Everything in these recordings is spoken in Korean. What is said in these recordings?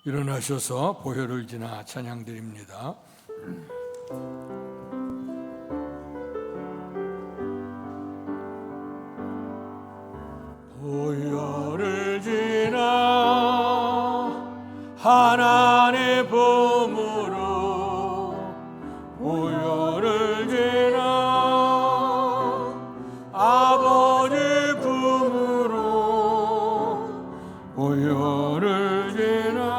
일어나셔서 보혈을 지나 찬양드립니다. 보혈을 지나 하나님의 품으로 보혈을 지나 아버지 품으로 보혈을 지나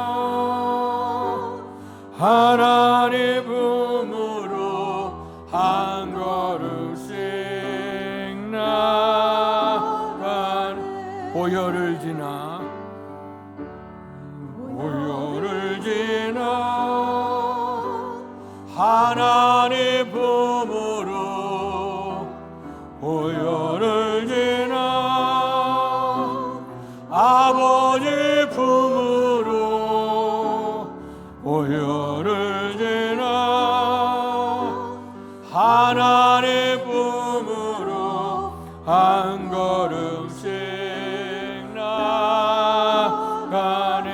하나님 품으로 한 걸음씩 나간 보혈을 지나 보혈을 지나 하나님 품으로 보혈을 지나 아버지 품으로 보혈을 지나 하나님 품으로 한 걸음씩 나가네.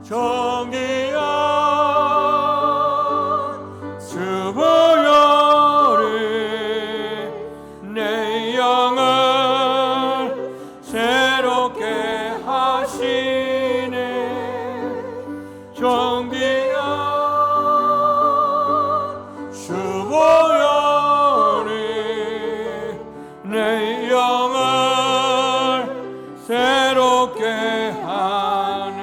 정기한 주 보혈이 내 영을 새롭게 하시네. 정기한 주 보혈이 내 영을 새롭게 하네.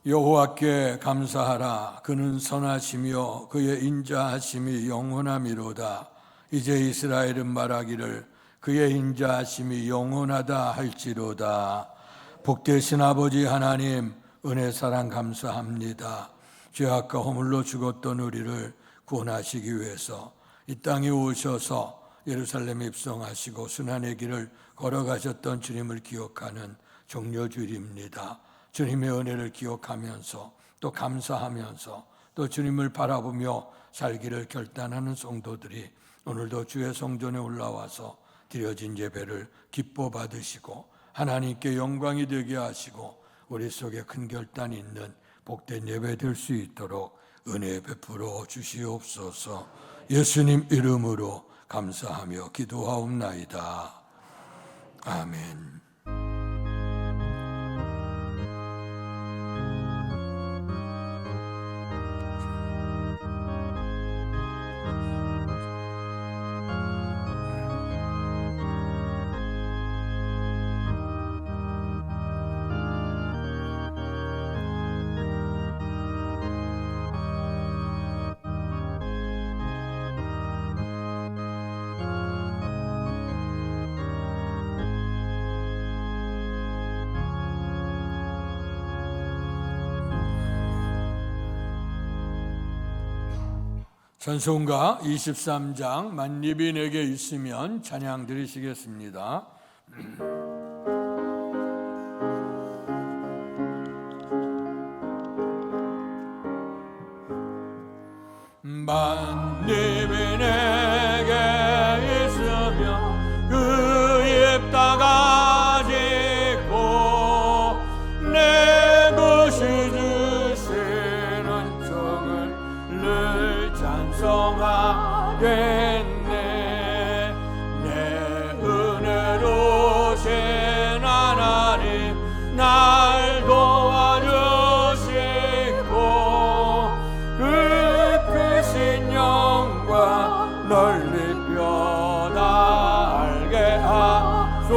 여호와께 감사하라. 그는 선하시며 그의 인자하심이 영원함이로다. 이제 이스라엘은 말하기를 그의 인자하심이 영원하다 할지로다. 복되신 아버지 하나님, 은혜 사랑 감사합니다. 죄악과 허물로 죽었던 우리를 구원하시기 위해서 이 땅에 오셔서 예루살렘에 입성하시고 순환의 길을 걸어가셨던 주님을 기억하는 종려주일입니다. 주님의 은혜를 기억하면서 또 감사하면서 또 주님을 바라보며 살기를 결단하는 성도들이 오늘도 주의 성전에 올라와서 드려진 예배를 기뻐 받으시고 하나님께 영광이 되게 하시고 우리 속에 큰 결단이 있는 복된 예배 될 수 있도록 은혜 베풀어 주시옵소서. 예수님 이름으로 감사하며 기도하옵나이다. 아멘. 찬송가 23장 만립이 내게 있으면 찬양 드리시겠습니다. 만립이 내게 있으면 그 입 다가지고 내 것이 주시는 정을 늘 찬송하겠네. 내 은혜로우신 하나님 날 도와주시고 그 크신 영광 널리 뼈다 알게 하소서.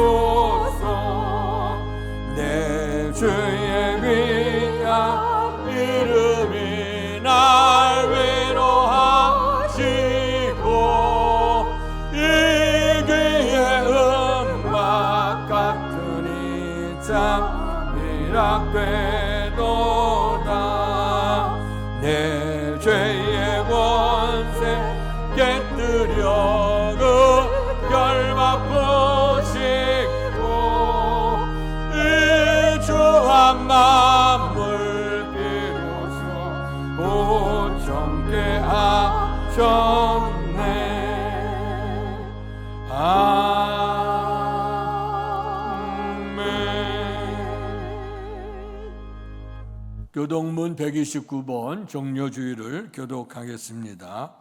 내 주의 귀한 이름이 날 위로하시고 이 귀의 음악 같은 이 참 미락되도다. 내 죄의 권세 깨뜨려 그 결박고 싶고 이 주한 만물 비로소 온전케 하셨네. 교동문 129번 종려주의를 교독하겠습니다.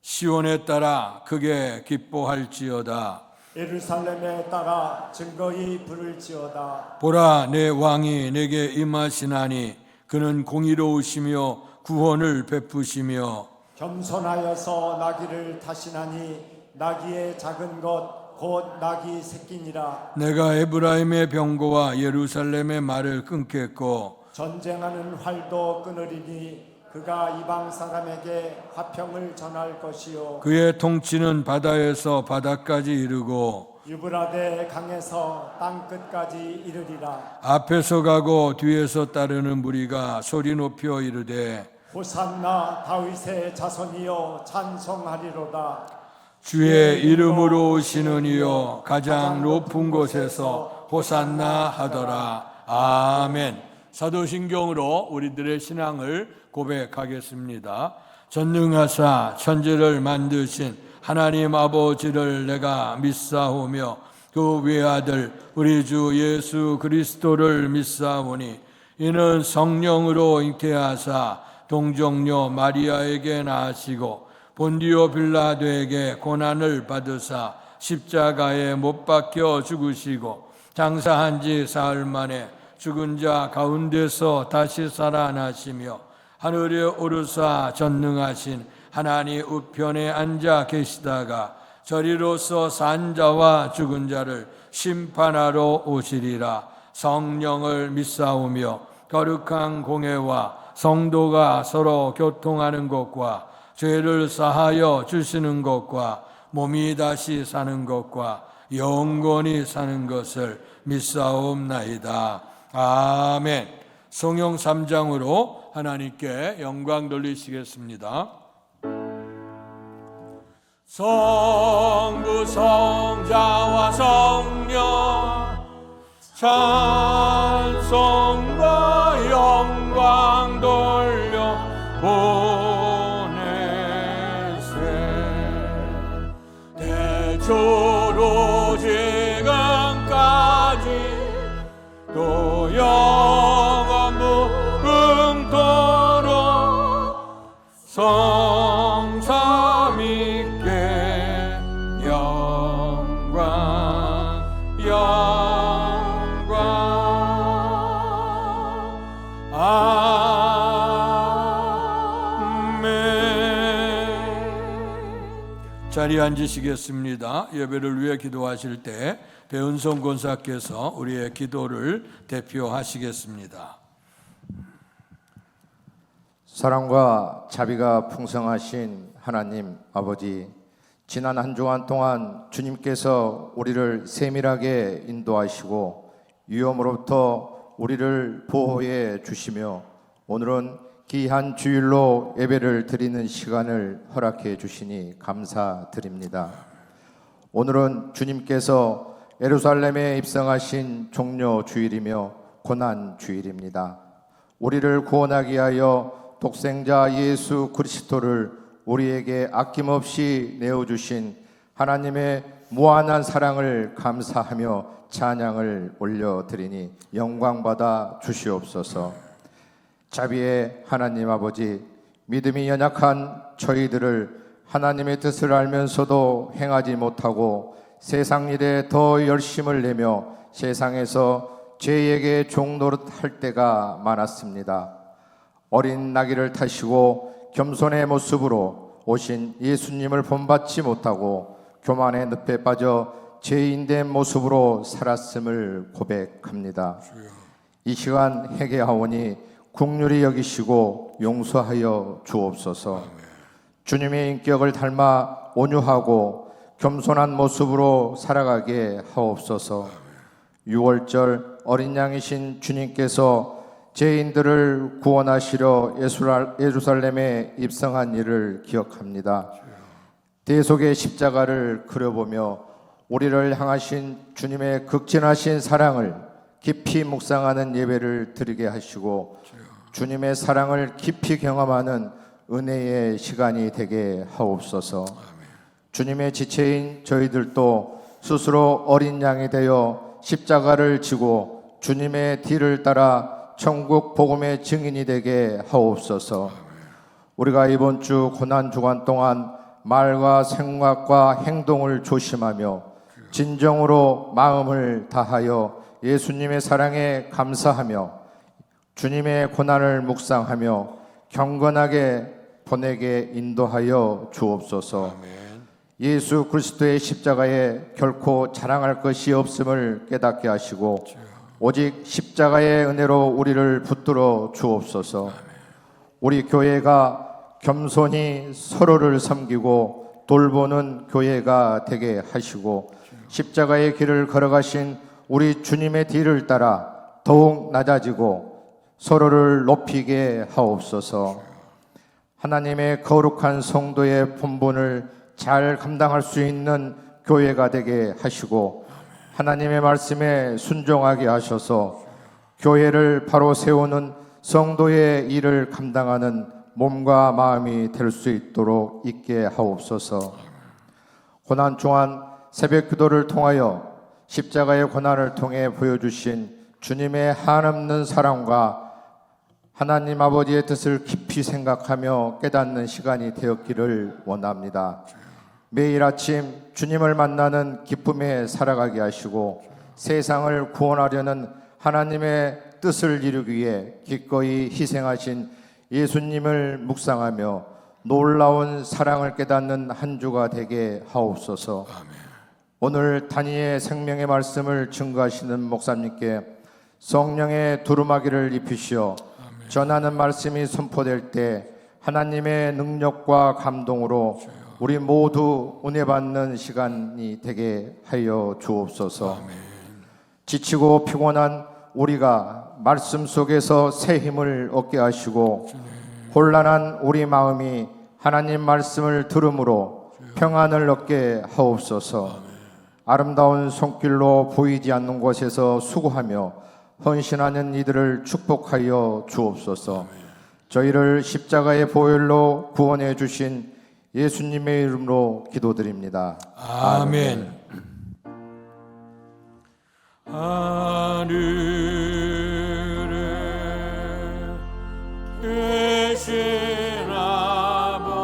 시온에 따라 크게 기뻐할지어다. 예루살렘에 따라 증거히 부를지어다. 보라, 내 왕이 내게 임하시나니 그는 공의로우시며 구원을 베푸시며 겸손하여서 나귀를 타시나니 나귀의 작은 것 곧 나귀 새끼니라. 내가 에브라임의 병거와 예루살렘의 말을 끊겠고 전쟁하는 활도 끊으리니 그가 이방 사람에게 화평을 전할 것이요 그의 통치는 바다에서 바다까지 이르고 유브라데 강에서 땅 끝까지 이르리라. 앞에서 가고 뒤에서 따르는 무리가 소리 높여 이르되 호산나 다윗의 자손이여 찬송하리로다. 주의 이름으로 오시는 이여 가장 높은 곳에서 호산나 하더라. 아멘. 사도신경으로 우리들의 신앙을 고백하겠습니다. 전능하사 천지를 만드신 하나님 아버지를 내가 믿사오며 그 외아들 우리 주 예수 그리스도를 믿사오니 이는 성령으로 잉태하사 동정녀 마리아에게 나시고 본디오 빌라도에게 고난을 받으사 십자가에 못 박혀 죽으시고 장사한 지 사흘 만에 죽은 자 가운데서 다시 살아나시며 하늘에 오르사 전능하신 하나님 우편에 앉아 계시다가 저리로서 산 자와 죽은 자를 심판하러 오시리라. 성령을 믿사오며 거룩한 공회와 성도가 서로 교통하는 것과 죄를 사하여 주시는 것과 몸이 다시 사는 것과 영원히 사는 것을 믿사옵나이다. 아멘. 성령 3장으로 하나님께 영광 돌리시겠습니다. 성부 성자와 성령 찬송과 영광 돌려 대초로 지금까지 또 영원 무궁토록 성삼위께 영광 영광 자리에 앉으시겠습니다. 예배를 위해 기도하실 때 배은성 권사께서 우리의 기도를 대표하시겠습니다. 사랑과 자비가 풍성하신 하나님 아버지, 지난 한 주간 동안 주님께서 우리를 세밀하게 인도하시고 위험으로부터 우리를 보호해 주시며 오늘은 귀한 주일로 예배를 드리는 시간을 허락해 주시니 감사드립니다. 오늘은 주님께서 예루살렘에 입성하신 종려 주일이며 고난 주일입니다. 우리를 구원하기 위하여 독생자 예수 그리스도를 우리에게 아낌없이 내어주신 하나님의 무한한 사랑을 감사하며 찬양을 올려드리니 영광받아 주시옵소서. 자비의 하나님 아버지, 믿음이 연약한 저희들을 하나님의 뜻을 알면서도 행하지 못하고 세상 일에 더 열심을 내며 세상에서 죄에게 종노릇할 때가 많았습니다. 어린 나귀를 타시고 겸손의 모습으로 오신 예수님을 본받지 못하고 교만의 늪에 빠져 죄인된 모습으로 살았음을 고백합니다. 이 시간 회개하오니 긍휼히 여기시고 용서하여 주옵소서. 주님의 인격을 닮아 온유하고 겸손한 모습으로 살아가게 하옵소서. 6월절 어린 양이신 주님께서 죄인들을 구원하시려 예루살렘에 입성한 일을 기억합니다. 대속의 십자가를 그려보며 우리를 향하신 주님의 극진하신 사랑을 깊이 묵상하는 예배를 드리게 하시고 주님의 사랑을 깊이 경험하는 은혜의 시간이 되게 하옵소서. 주님의 지체인 저희들도 스스로 어린 양이 되어 십자가를 지고 주님의 뒤를 따라 천국 복음의 증인이 되게 하옵소서. 우리가 이번 주 고난 주간 동안 말과 생각과 행동을 조심하며 진정으로 마음을 다하여 예수님의 사랑에 감사하며 주님의 고난을 묵상하며 경건하게 보내게 인도하여 주옵소서. 예수 그리스도의 십자가에 결코 자랑할 것이 없음을 깨닫게 하시고 오직 십자가의 은혜로 우리를 붙들어 주옵소서. 우리 교회가 겸손히 서로를 섬기고 돌보는 교회가 되게 하시고 십자가의 길을 걸어가신 우리 주님의 뒤를 따라 더욱 낮아지고 서로를 높이게 하옵소서. 하나님의 거룩한 성도의 본분을 잘 감당할 수 있는 교회가 되게 하시고 하나님의 말씀에 순종하게 하셔서 교회를 바로 세우는 성도의 일을 감당하는 몸과 마음이 될 수 있도록 있게 하옵소서. 고난 중한 새벽 기도를 통하여 십자가의 고난을 통해 보여주신 주님의 한없는 사랑과 하나님 아버지의 뜻을 깊이 생각하며 깨닫는 시간이 되었기를 원합니다. 매일 아침 주님을 만나는 기쁨에 살아가게 하시고 세상을 구원하려는 하나님의 뜻을 이루기 위해 기꺼이 희생하신 예수님을 묵상하며 놀라운 사랑을 깨닫는 한 주가 되게 하옵소서. 오늘 단위의 생명의 말씀을 증거하시는 목사님께 성령의 두루마기를 입히시어 전하는 말씀이 선포될 때 하나님의 능력과 감동으로 우리 모두 은혜 받는 시간이 되게 하여 주옵소서. 지치고 피곤한 우리가 말씀 속에서 새 힘을 얻게 하시고 혼란한 우리 마음이 하나님 말씀을 들음으로 평안을 얻게 하옵소서. 아름다운 손길로 보이지 않는 곳에서 수고하며 헌신하는 이들을 축복하여 주옵소서. 저희를 십자가의 보혈로 구원해 주신 예수님의 이름으로 기도드립니다. 아멘. 하늘에 계신 아버지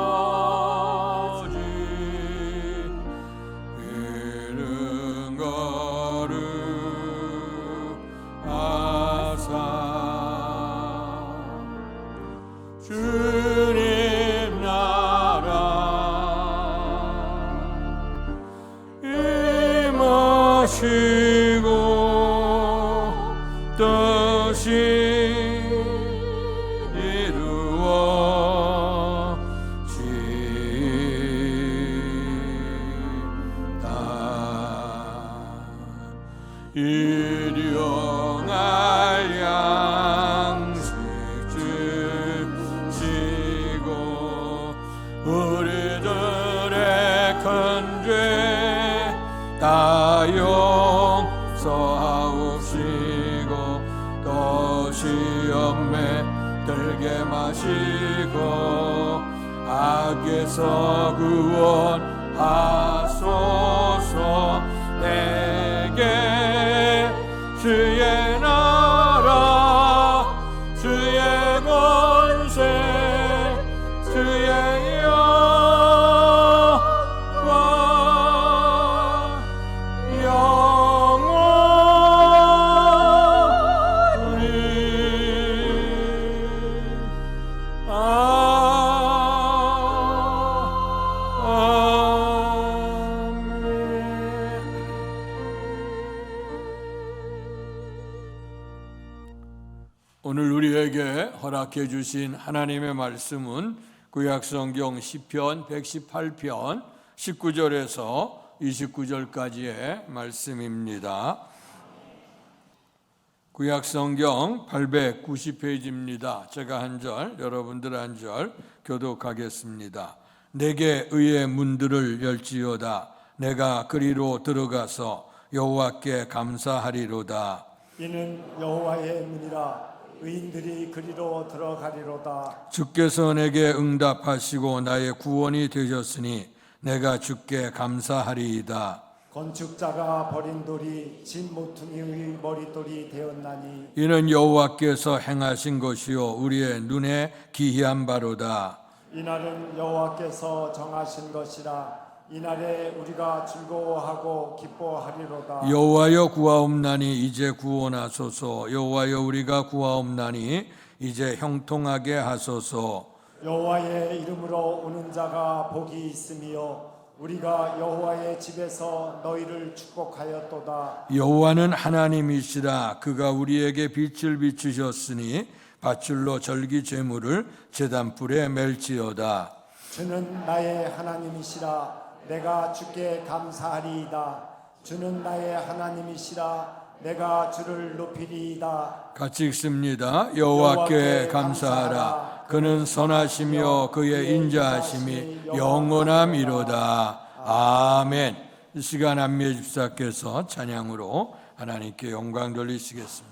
이름 거룩하사 주님 나라 임하시고 뜻이 일용할 양식 주시고 우리들의 큰 죄 다 용서하옵시고 또 시험에 들게 마시고 악에서 구원하소서. 내게 주의 나라 주의 권세 주의 영광 오늘 우리에게 허락해 주신 하나님의 말씀은 구약성경 시편 118편 19절에서 29절까지의 말씀입니다. 구약성경 890페이지입니다. 제가 한 절, 여러분들 한 절 교독하겠습니다. 내게 의의 문들을 열지어다. 내가 그리로 들어가서 여호와께 감사하리로다. 이는 여호와의 문이라 의인들이 그리로 들어가리로다. 주께서 내게 응답하시고 나의 구원이 되셨으니 내가 주께 감사하리이다. 건축자가 버린 돌이 진 모퉁이의 머릿돌이 되었나니 이는 여호와께서 행하신 것이요 우리의 눈에 기이한 바로다. 이날은 여호와께서 정하신 것이라 이날에 우리가 즐거워하고 기뻐하리로다. 여호와여 구하옵나니 이제 구원하소서. 여호와여 우리가 구하옵나니 이제 형통하게 하소서. 여호와의 이름으로 오는 자가 복이 있으며 우리가 여호와의 집에서 너희를 축복하였도다. 여호와는 하나님이시라. 그가 우리에게 빛을 비추셨으니 밧줄로 절기 제물을 제단불에 멜지어다. 주는 나의 하나님이시라. 내가 주께 감사하리이다. 주는 나의 하나님이시라. 내가 주를 높이리이다. 같이 읽습니다. 여호와께 감사하라. 그는 선하시며 그의 인자하심이 영원함이로다. 아멘. 이 시간 안미애 집사께서 찬양으로 하나님께 영광 돌리시겠습니다.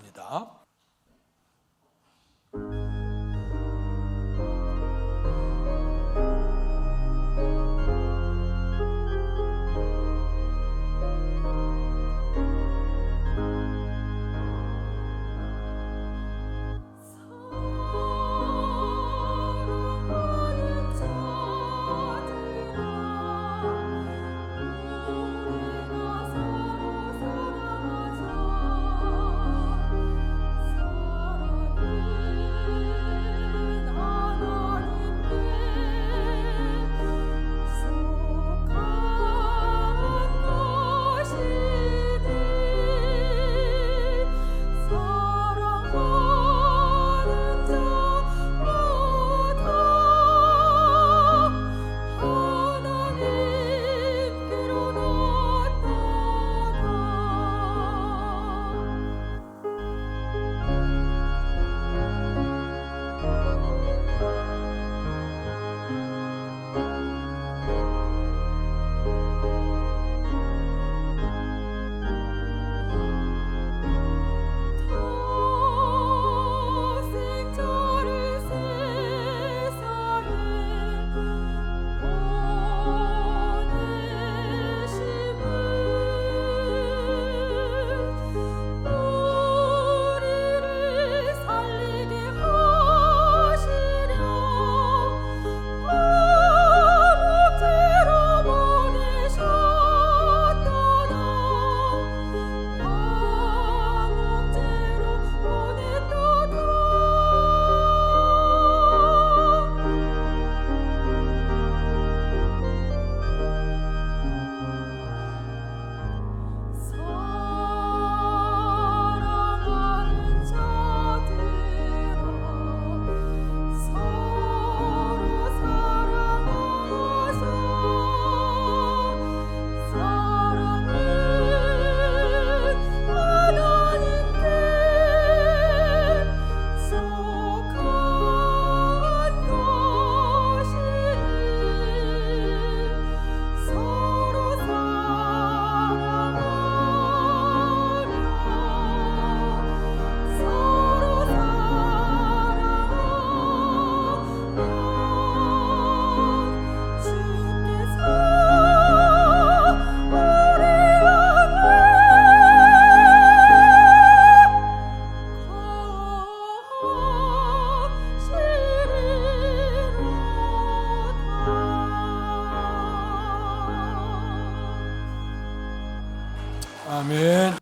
아멘.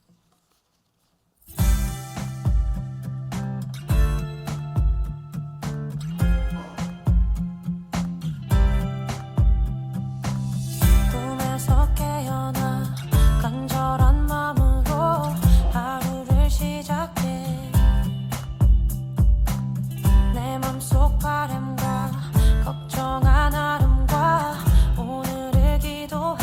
꿈에서 깨어나 간절한 마음으로 하루를 시작해 내 맘속 바람과 걱정한 아름과 오늘을 기도해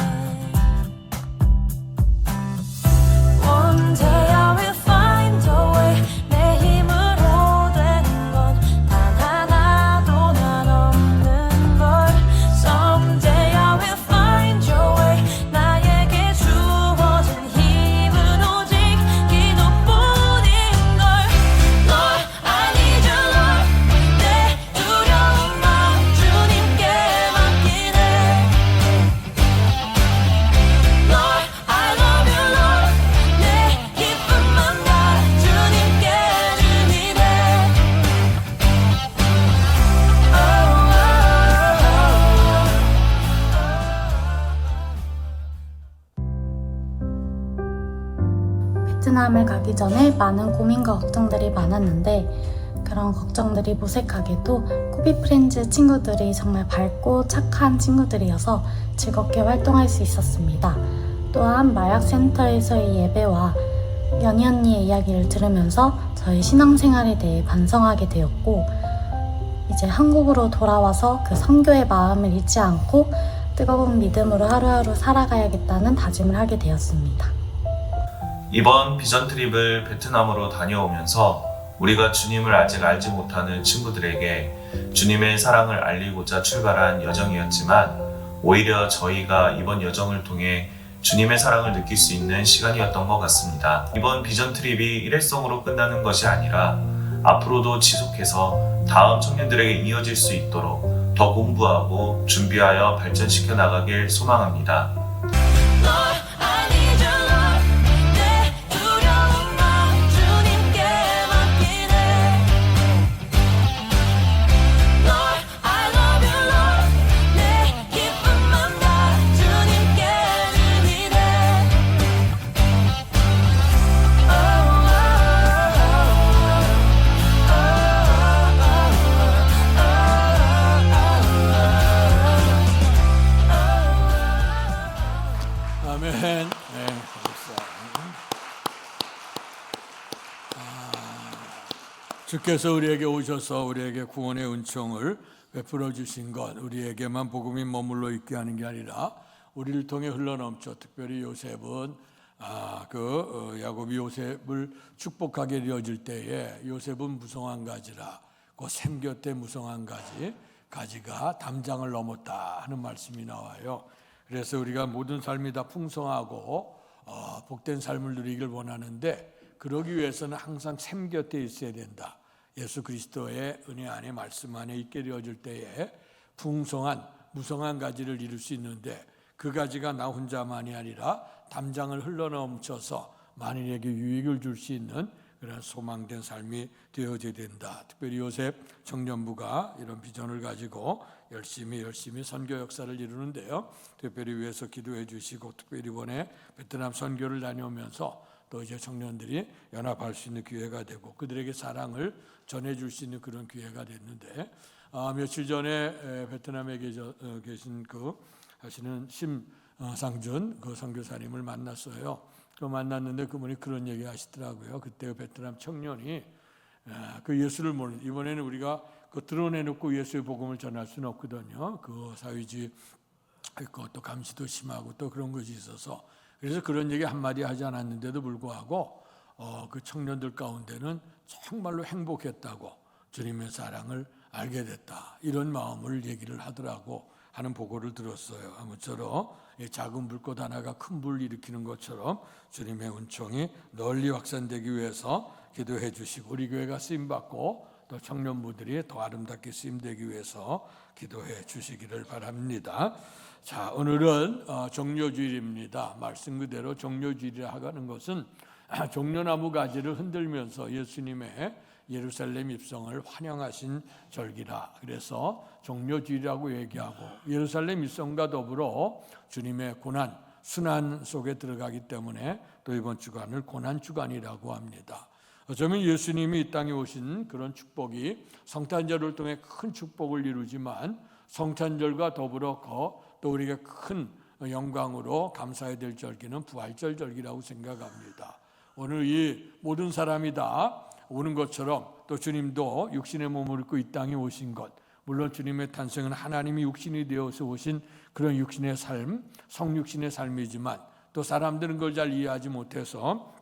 베트남을 가기 전에 많은 고민과 걱정들이 많았는데 그런 걱정들이 무색하게도 코비 프렌즈 친구들이 정말 밝고 착한 친구들이어서 즐겁게 활동할 수 있었습니다. 또한 마약센터에서의 예배와 연희 언니의 이야기를 들으면서 저의 신앙생활에 대해 반성하게 되었고 이제 한국으로 돌아와서 그 선교의 마음을 잊지 않고 뜨거운 믿음으로 하루하루 살아가야겠다는 다짐을 하게 되었습니다. 이번 비전 트립을 베트남으로 다녀오면서 우리가 주님을 아직 알지 못하는 친구들에게 주님의 사랑을 알리고자 출발한 여정이었지만 오히려 저희가 이번 여정을 통해 주님의 사랑을 느낄 수 있는 시간이었던 것 같습니다. 이번 비전 트립이 일회성으로 끝나는 것이 아니라 앞으로도 지속해서 다음 청년들에게 이어질 수 있도록 더 공부하고 준비하여 발전시켜 나가길 소망합니다. 아멘. 네, 주께서 우리에게 오셔서 우리에게 구원의 은총을 베풀어 주신 것, 우리에게만 복음이 머물러 있게 하는 게 아니라 우리를 통해 흘러넘쳐 특별히 요셉은 야곱이 요셉을 축복하게 되어질 때에 요셉은 무성한 가지라 그 샘 곁에 무성한 가지가 담장을 넘었다 하는 말씀이 나와요. 그래서 우리가 모든 삶이 다 풍성하고 복된 삶을 누리길 원하는데 그러기 위해서는 항상 샘 곁에 있어야 된다. 예수 그리스도의 은혜 안에 말씀 안에 있게 되어질 때에 풍성한 무성한 가지를 이룰 수 있는데 그 가지가 나 혼자만이 아니라 담장을 흘러넘쳐서 만인에게 유익을 줄 수 있는 그런 소망된 삶이 되어져야 된다. 특별히 요셉 청년부가 이런 비전을 가지고 열심히 선교 역사를 이루는데요. 특별히 위해서 기도해 주시고 특별히 이번에 베트남 선교를 다녀오면서 또 이제 청년들이 연합할 수 있는 기회가 되고 그들에게 사랑을 전해줄 수 있는 그런 기회가 됐는데 며칠 전에 베트남에 계신 하시는 심상준 그 선교사님을 만났어요. 만났는데 그분이 그런 얘기 하시더라고요. 그때 베트남 청년이 그 예수를 모르는, 이번에는 우리가 그 드러내놓고 예수의 복음을 전할 수는 없거든요. 그 사회주의 또 감시도 심하고 또 그런 것이 있어서 그래서 그런 얘기 한마디 하지 않았는데도 불구하고 그 청년들 가운데는 정말로 행복했다고 주님의 사랑을 알게 됐다 이런 마음을 얘기를 하더라고 하는 보고를 들었어요. 아무쪼록 작은 불꽃 하나가 큰 불을 일으키는 것처럼 주님의 은총이 널리 확산되기 위해서 기도해 주시고 우리 교회가 쓰임받고 또 청년부들이 더 아름답게 쓰임되기 위해서 기도해 주시기를 바랍니다. 자, 오늘은 종려주일입니다. 말씀 그대로 종려주일이라 하는 것은 종려나무 가지를 흔들면서 예수님의 예루살렘 입성을 환영하신 절기라. 그래서 종려주일이라고 얘기하고 예루살렘 입성과 더불어 주님의 고난, 순환 속에 들어가기 때문에 또 이번 주간을 고난주간이라고 합니다. 어쩌면 예수님이 이 땅에 오신 그런 축복이 성탄절을 통해 큰 축복을 이루지만 성탄절과 더불어 또 우리가 큰 영광으로 감사해야 될 절기는 부활절 절기라고 생각합니다. 오늘 이 모든 사람이 다 오는 것처럼 또 주님도 육신의 몸을 입고 이 땅에 오신 것, 물론 주님의 탄생은 하나님이 육신이 되어서 오신 그런 육신의 삶, 성육신의 삶이지만 또 사람들은 그걸 잘 이해하지 못해서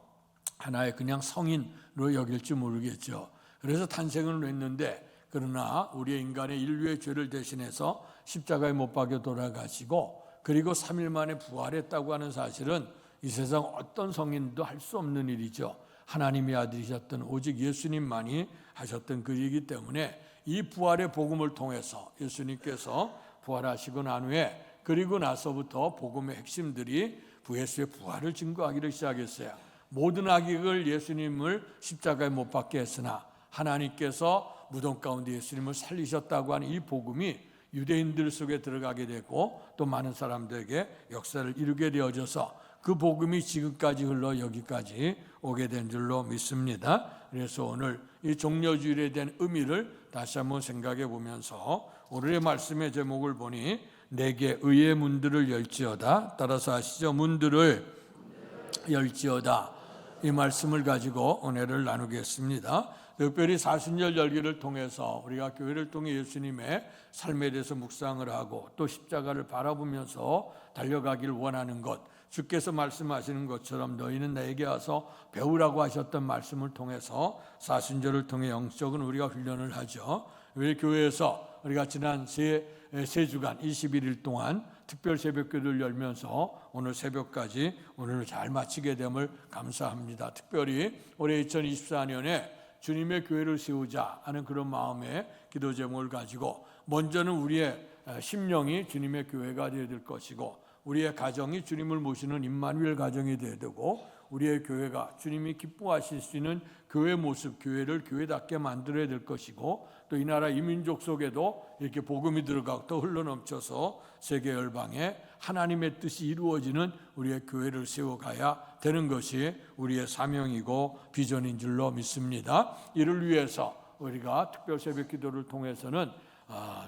하나의 그냥 성인으로 여길지 모르겠죠. 그래서 탄생을 했는데 그러나 우리의 인간의 인류의 죄를 대신해서 십자가에 못 박혀 돌아가시고 그리고 3일 만에 부활했다고 하는 사실은 이 세상 어떤 성인도 할 수 없는 일이죠. 하나님의 아들이셨던 오직 예수님만이 하셨던 그 일이기 때문에 이 부활의 복음을 통해서 예수님께서 부활하시고 난 후에 그리고 나서부터 복음의 핵심들이 예수의 부활을 증거하기를 시작했어요. 모든 악익을 예수님을 십자가에 못 박게 했으나 하나님께서 무덤 가운데 예수님을 살리셨다고 하는 이 복음이 유대인들 속에 들어가게 되고 또 많은 사람들에게 역사를 이루게 되어져서 그 복음이 지금까지 흘러 여기까지 오게 된 줄로 믿습니다. 그래서 오늘 이 종려주일에 대한 의미를 다시 한번 생각해 보면서 오늘의 말씀의 제목을 보니 내게 의의 문들을 열지어다. 따라서 아시죠? 문들을 열지어다. 이 말씀을 가지고 은혜를 나누겠습니다. 특별히 사순절 열기를 통해서 우리가 교회를 통해 예수님의 삶에 대해서 묵상을 하고 또 십자가를 바라보면서 달려가길 원하는 것, 주께서 말씀하시는 것처럼 너희는 나에게 와서 배우라고 하셨던 말씀을 통해서 사순절을 통해 영적인 우리가 훈련을 하죠. 우리 교회에서 우리가 지난 세 주간 21일 동안 특별 새벽기도를 열면서 오늘 새벽까지 오늘을 잘 마치게 됨을 감사합니다. 특별히 올해 2024년에 주님의 교회를 세우자 하는 그런 마음의 기도 제목을 가지고 먼저는 우리의 심령이 주님의 교회가 되어야 될 것이고 우리의 가정이 주님을 모시는 임마누엘 가정이 되어야 되고 우리의 교회가 주님이 기뻐하실 수 있는 교회 모습, 교회를 교회답게 만들어야 될 것이고 또 이 나라 이민족 속에도 이렇게 복음이 들어가고 또 흘러넘쳐서 세계 열방에 하나님의 뜻이 이루어지는 우리의 교회를 세워가야 되는 것이 우리의 사명이고 비전인 줄로 믿습니다. 이를 위해서 우리가 특별 새벽 기도를 통해서는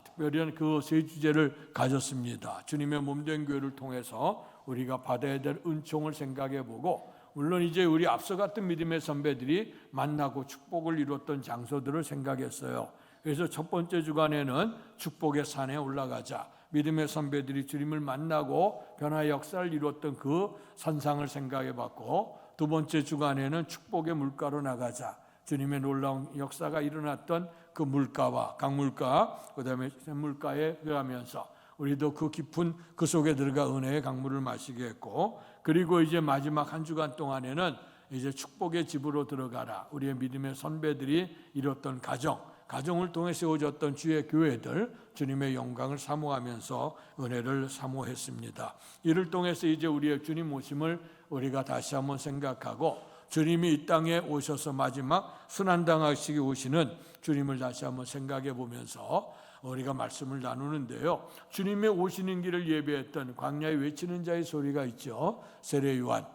특별히 그 세 주제를 가졌습니다. 주님의 몸된 교회를 통해서 우리가 받아야 될 은총을 생각해 보고 물론 이제 우리 앞서 갔던 믿음의 선배들이 만나고 축복을 이뤘던 장소들을 생각했어요. 그래서 첫 번째 주간에는 축복의 산에 올라가자. 믿음의 선배들이 주님을 만나고 변화의 역사를 이뤘던 그 산상을 생각해 봤고 두 번째 주간에는 축복의 물가로 나가자. 주님의 놀라운 역사가 일어났던 그 물가와 강물가 그다음에 샘물가에 들어가면서 우리도 그 깊은 그 속에 들어가 은혜의 강물을 마시게 했고 그리고 이제 마지막 한 주간 동안에는 이제 축복의 집으로 들어가라. 우리의 믿음의 선배들이 이뤘던 가정을 통해 세워졌던 주의 교회들 주님의 영광을 사모하면서 은혜를 사모했습니다. 이를 통해서 이제 우리의 주님 오심을 우리가 다시 한번 생각하고 주님이 이 땅에 오셔서 마지막 순환당하시기 오시는 주님을 다시 한번 생각해 보면서 우리가 말씀을 나누는데요. 주님의 오시는 길을 예배했던 광야에 외치는 자의 소리가 있죠. 세례 요한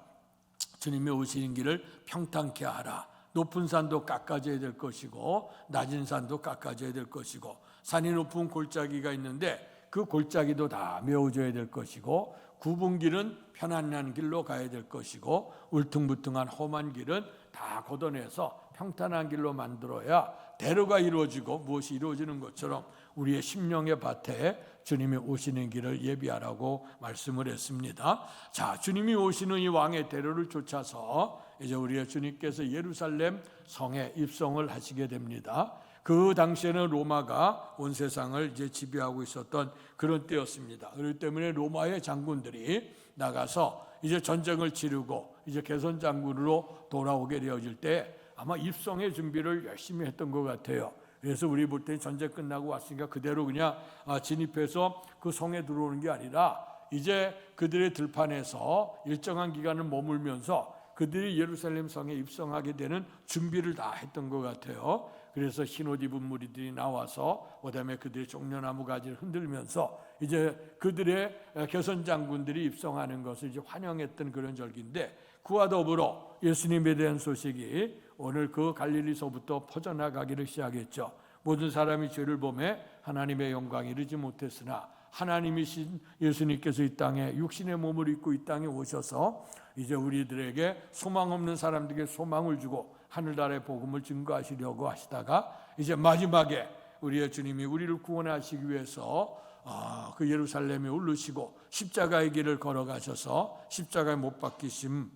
주님의 오시는 길을 평탄케 하라. 높은 산도 깎아져야 될 것이고 낮은 산도 깎아져야 될 것이고 산이 높은 골짜기가 있는데 그 골짜기도 다 메워져야 될 것이고 굽은 길은 편안한 길로 가야 될 것이고 울퉁불퉁한 험한 길은 다 걷어내서 평탄한 길로 만들어야 대로가 이루어지고 무엇이 이루어지는 것처럼 우리의 심령의 밭에 주님이 오시는 길을 예비하라고 말씀을 했습니다. 자, 주님이 오시는 이 왕의 대로를 쫓아서 이제 우리의 주님께서 예루살렘 성에 입성을 하시게 됩니다. 그 당시에는 로마가 온 세상을 이제 지배하고 있었던 그런 때였습니다. 그렇기 때문에 로마의 장군들이 나가서 이제 전쟁을 치르고 이제 개선 장군으로 돌아오게 되어질 때 아마 입성의 준비를 열심히 했던 것 같아요. 그래서 우리 볼 때 전쟁 끝나고 왔으니까 그대로 그냥 진입해서 그 성에 들어오는 게 아니라 이제 그들의 들판에서 일정한 기간을 머물면서 그들이 예루살렘 성에 입성하게 되는 준비를 다 했던 것 같아요. 그래서 흰옷 입은 무리들이 나와서 그다음에 그들의 종려나무 가지를 흔들면서 이제 그들의 개선 장군들이 입성하는 것을 이제 환영했던 그런 절기인데 그와 더불어 예수님에 대한 소식이 오늘 그 갈릴리서부터 퍼져나가기를 시작했죠. 모든 사람이 죄를 범해 하나님의 영광에 이르지 못했으나 하나님이신 예수님께서 이 땅에 육신의 몸을 입고 이 땅에 오셔서 이제 우리들에게 소망 없는 사람들에게 소망을 주고 하늘나라의 복음을 증거하시려고 하시다가 이제 마지막에 우리의 주님이 우리를 구원하시기 위해서 그 예루살렘에 오르시고 십자가의 길을 걸어가셔서 십자가에 못 박히심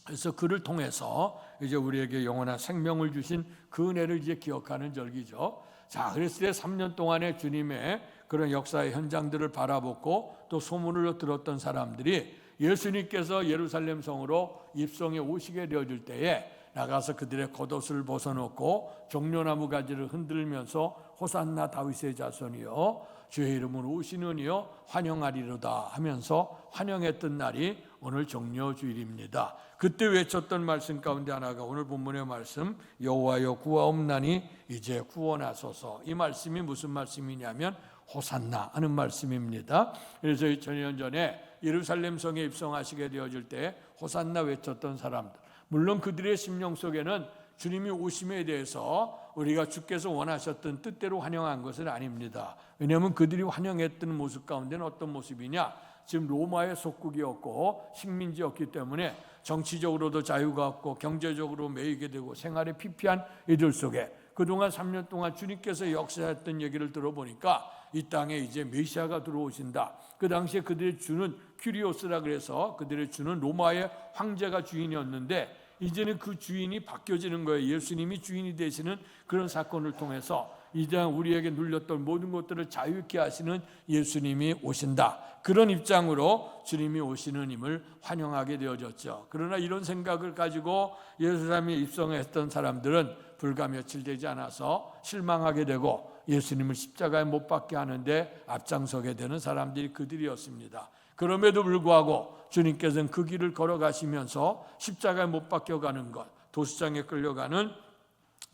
그래서 그를 통해서 이제 우리에게 영원한 생명을 주신 그 은혜를 이제 기억하는 절기죠. 자, 그랬을 때 3년 동안의 주님의 그런 역사의 현장들을 바라보고 또 소문을 들었던 사람들이 예수님께서 예루살렘 성으로 입성해 오시게 되어질 때에 나가서 그들의 겉옷을 벗어놓고 종려나무 가지를 흔들면서 호산나 다윗의 자손이여 주의 이름으로 오시느니여 환영하리로다 하면서 환영했던 날이 오늘 종려주일입니다. 그때 외쳤던 말씀 가운데 하나가 오늘 본문의 말씀 여호와여 구하옵나니 이제 구원하소서. 이 말씀이 무슨 말씀이냐면 호산나 하는 말씀입니다. 그래서 2000년 전에 예루살렘 성에 입성하시게 되어질 때 호산나 외쳤던 사람들, 물론 그들의 심령 속에는 주님이 오심에 대해서 우리가 주께서 원하셨던 뜻대로 환영한 것은 아닙니다. 왜냐하면 그들이 환영했던 모습 가운데는 어떤 모습이냐? 지금 로마의 속국이었고 식민지였기 때문에 정치적으로도 자유가 없고 경제적으로 매이게 되고 생활에 피폐한 이들 속에 그동안 3년 동안 주님께서 역사했던 얘기를 들어보니까 이 땅에 이제 메시아가 들어오신다. 그 당시에 그들의 주는 큐리오스라 그래서 그들의 주는 로마의 황제가 주인이었는데 이제는 그 주인이 바뀌어지는 거예요. 예수님이 주인이 되시는 그런 사건을 통해서 이제 우리에게 눌렸던 모든 것들을 자유케 하시는 예수님이 오신다. 그런 입장으로 주님이 오시는 힘을 환영하게 되어졌죠. 그러나 이런 생각을 가지고 예루살렘에 입성했던 사람들은 불과 며칠 되지 않아서 실망하게 되고 예수님을 십자가에 못 박게 하는데 앞장서게 되는 사람들이 그들이었습니다. 그럼에도 불구하고 주님께서는 그 길을 걸어가시면서 십자가에 못 박혀가는 것, 도수장에 끌려가는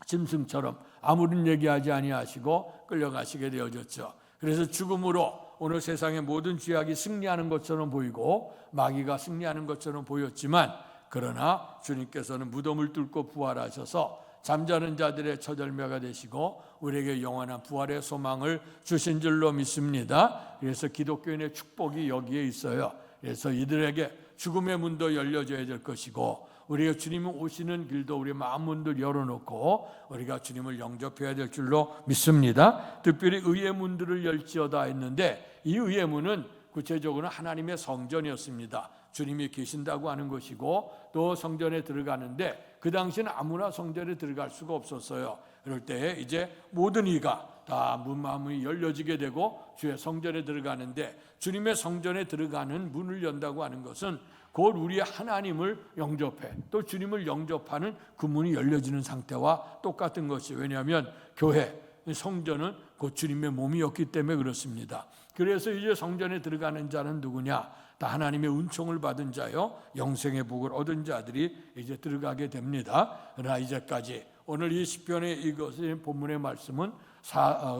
짐승처럼 아무런 얘기하지 아니하시고 끌려가시게 되어졌죠. 그래서 죽음으로 오늘 세상의 모든 죄악이 승리하는 것처럼 보이고 마귀가 승리하는 것처럼 보였지만 그러나 주님께서는 무덤을 뚫고 부활하셔서 잠자는 자들의 처절매가 되시고 우리에게 영원한 부활의 소망을 주신 줄로 믿습니다. 그래서 기독교인의 축복이 여기에 있어요. 그래서 이들에게 죽음의 문도 열려져야 될 것이고 우리가 주님이 오시는 길도 우리 마음 문도 열어놓고 우리가 주님을 영접해야 될 줄로 믿습니다. 특별히 의의 문들을 열지어다 했는데 이 의의 문은 구체적으로 하나님의 성전이었습니다. 주님이 계신다고 하는 것이고 또 성전에 들어가는데 그 당시는 아무나 성전에 들어갈 수가 없었어요. 그럴 때 이제 모든 이가 다 문마음이 열려지게 되고 주의 성전에 들어가는데 주님의 성전에 들어가는 문을 연다고 하는 것은 곧 우리의 하나님을 영접해 또 주님을 영접하는 그 문이 열려지는 상태와 똑같은 것이 왜냐하면 교회, 성전은 곧 주님의 몸이었기 때문에 그렇습니다. 그래서 이제 성전에 들어가는 자는 누구냐? 다 하나님의 은총을 받은 자요 영생의 복을 얻은 자들이 이제 들어가게 됩니다. 그러나 이제까지 오늘 이 시편의 이것의 본문의 말씀은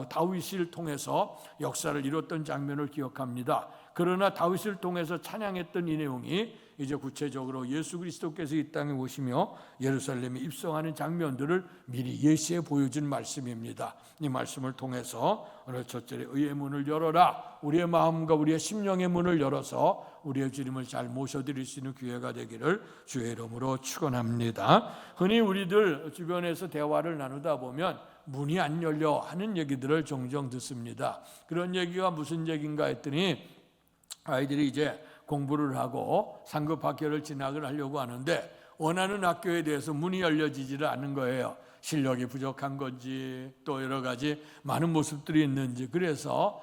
다윗을 통해서 역사를 이뤘던 장면을 기억합니다. 그러나 다윗을 통해서 찬양했던 이 내용이 이제 구체적으로 예수 그리스도께서 이 땅에 오시며 예루살렘에 입성하는 장면들을 미리 예시해 보여준 말씀입니다. 이 말씀을 통해서 오늘 첫째로 의의 문을 열어라. 우리의 마음과 우리의 심령의 문을 열어서 우리의 주님을 잘 모셔드릴 수 있는 기회가 되기를 주의 이름으로 축원합니다. 흔히 우리들 주변에서 대화를 나누다 보면 문이 안 열려 하는 얘기들을 종종 듣습니다. 그런 얘기가 무슨 얘기인가 했더니 아이들이 이제 공부를 하고 상급 학교를 진학을 하려고 하는데 원하는 학교에 대해서 문이 열려지지를 않는 거예요. 실력이 부족한 건지 또 여러 가지 많은 모습들이 있는지 그래서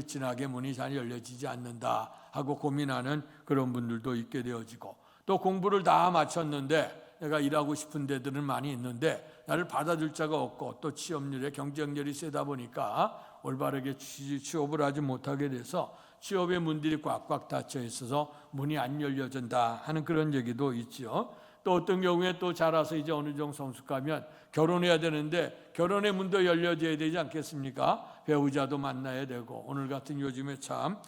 진학의 문이 잘 열려지지 않는다 하고 고민하는 그런 분들도 있게 되어지고 또 공부를 다 마쳤는데 내가 일하고 싶은 데들은 많이 있는데 나를 받아줄 자가 없고 또 취업률에 경쟁률이 세다 보니까 올바르게 취업을 하지 못하게 돼서 취업의 문들이 꽉꽉 닫혀 있어서 문이 안 열려진다 하는 그런 얘기도 있죠. 또 어떤 경우에 또 자라서 이제 어느 정도 성숙하면 결혼해야 되는데 결혼의 문도 열려져야 되지 않겠습니까? 배우자도 만나야 되고 오늘 같은 요즘에 참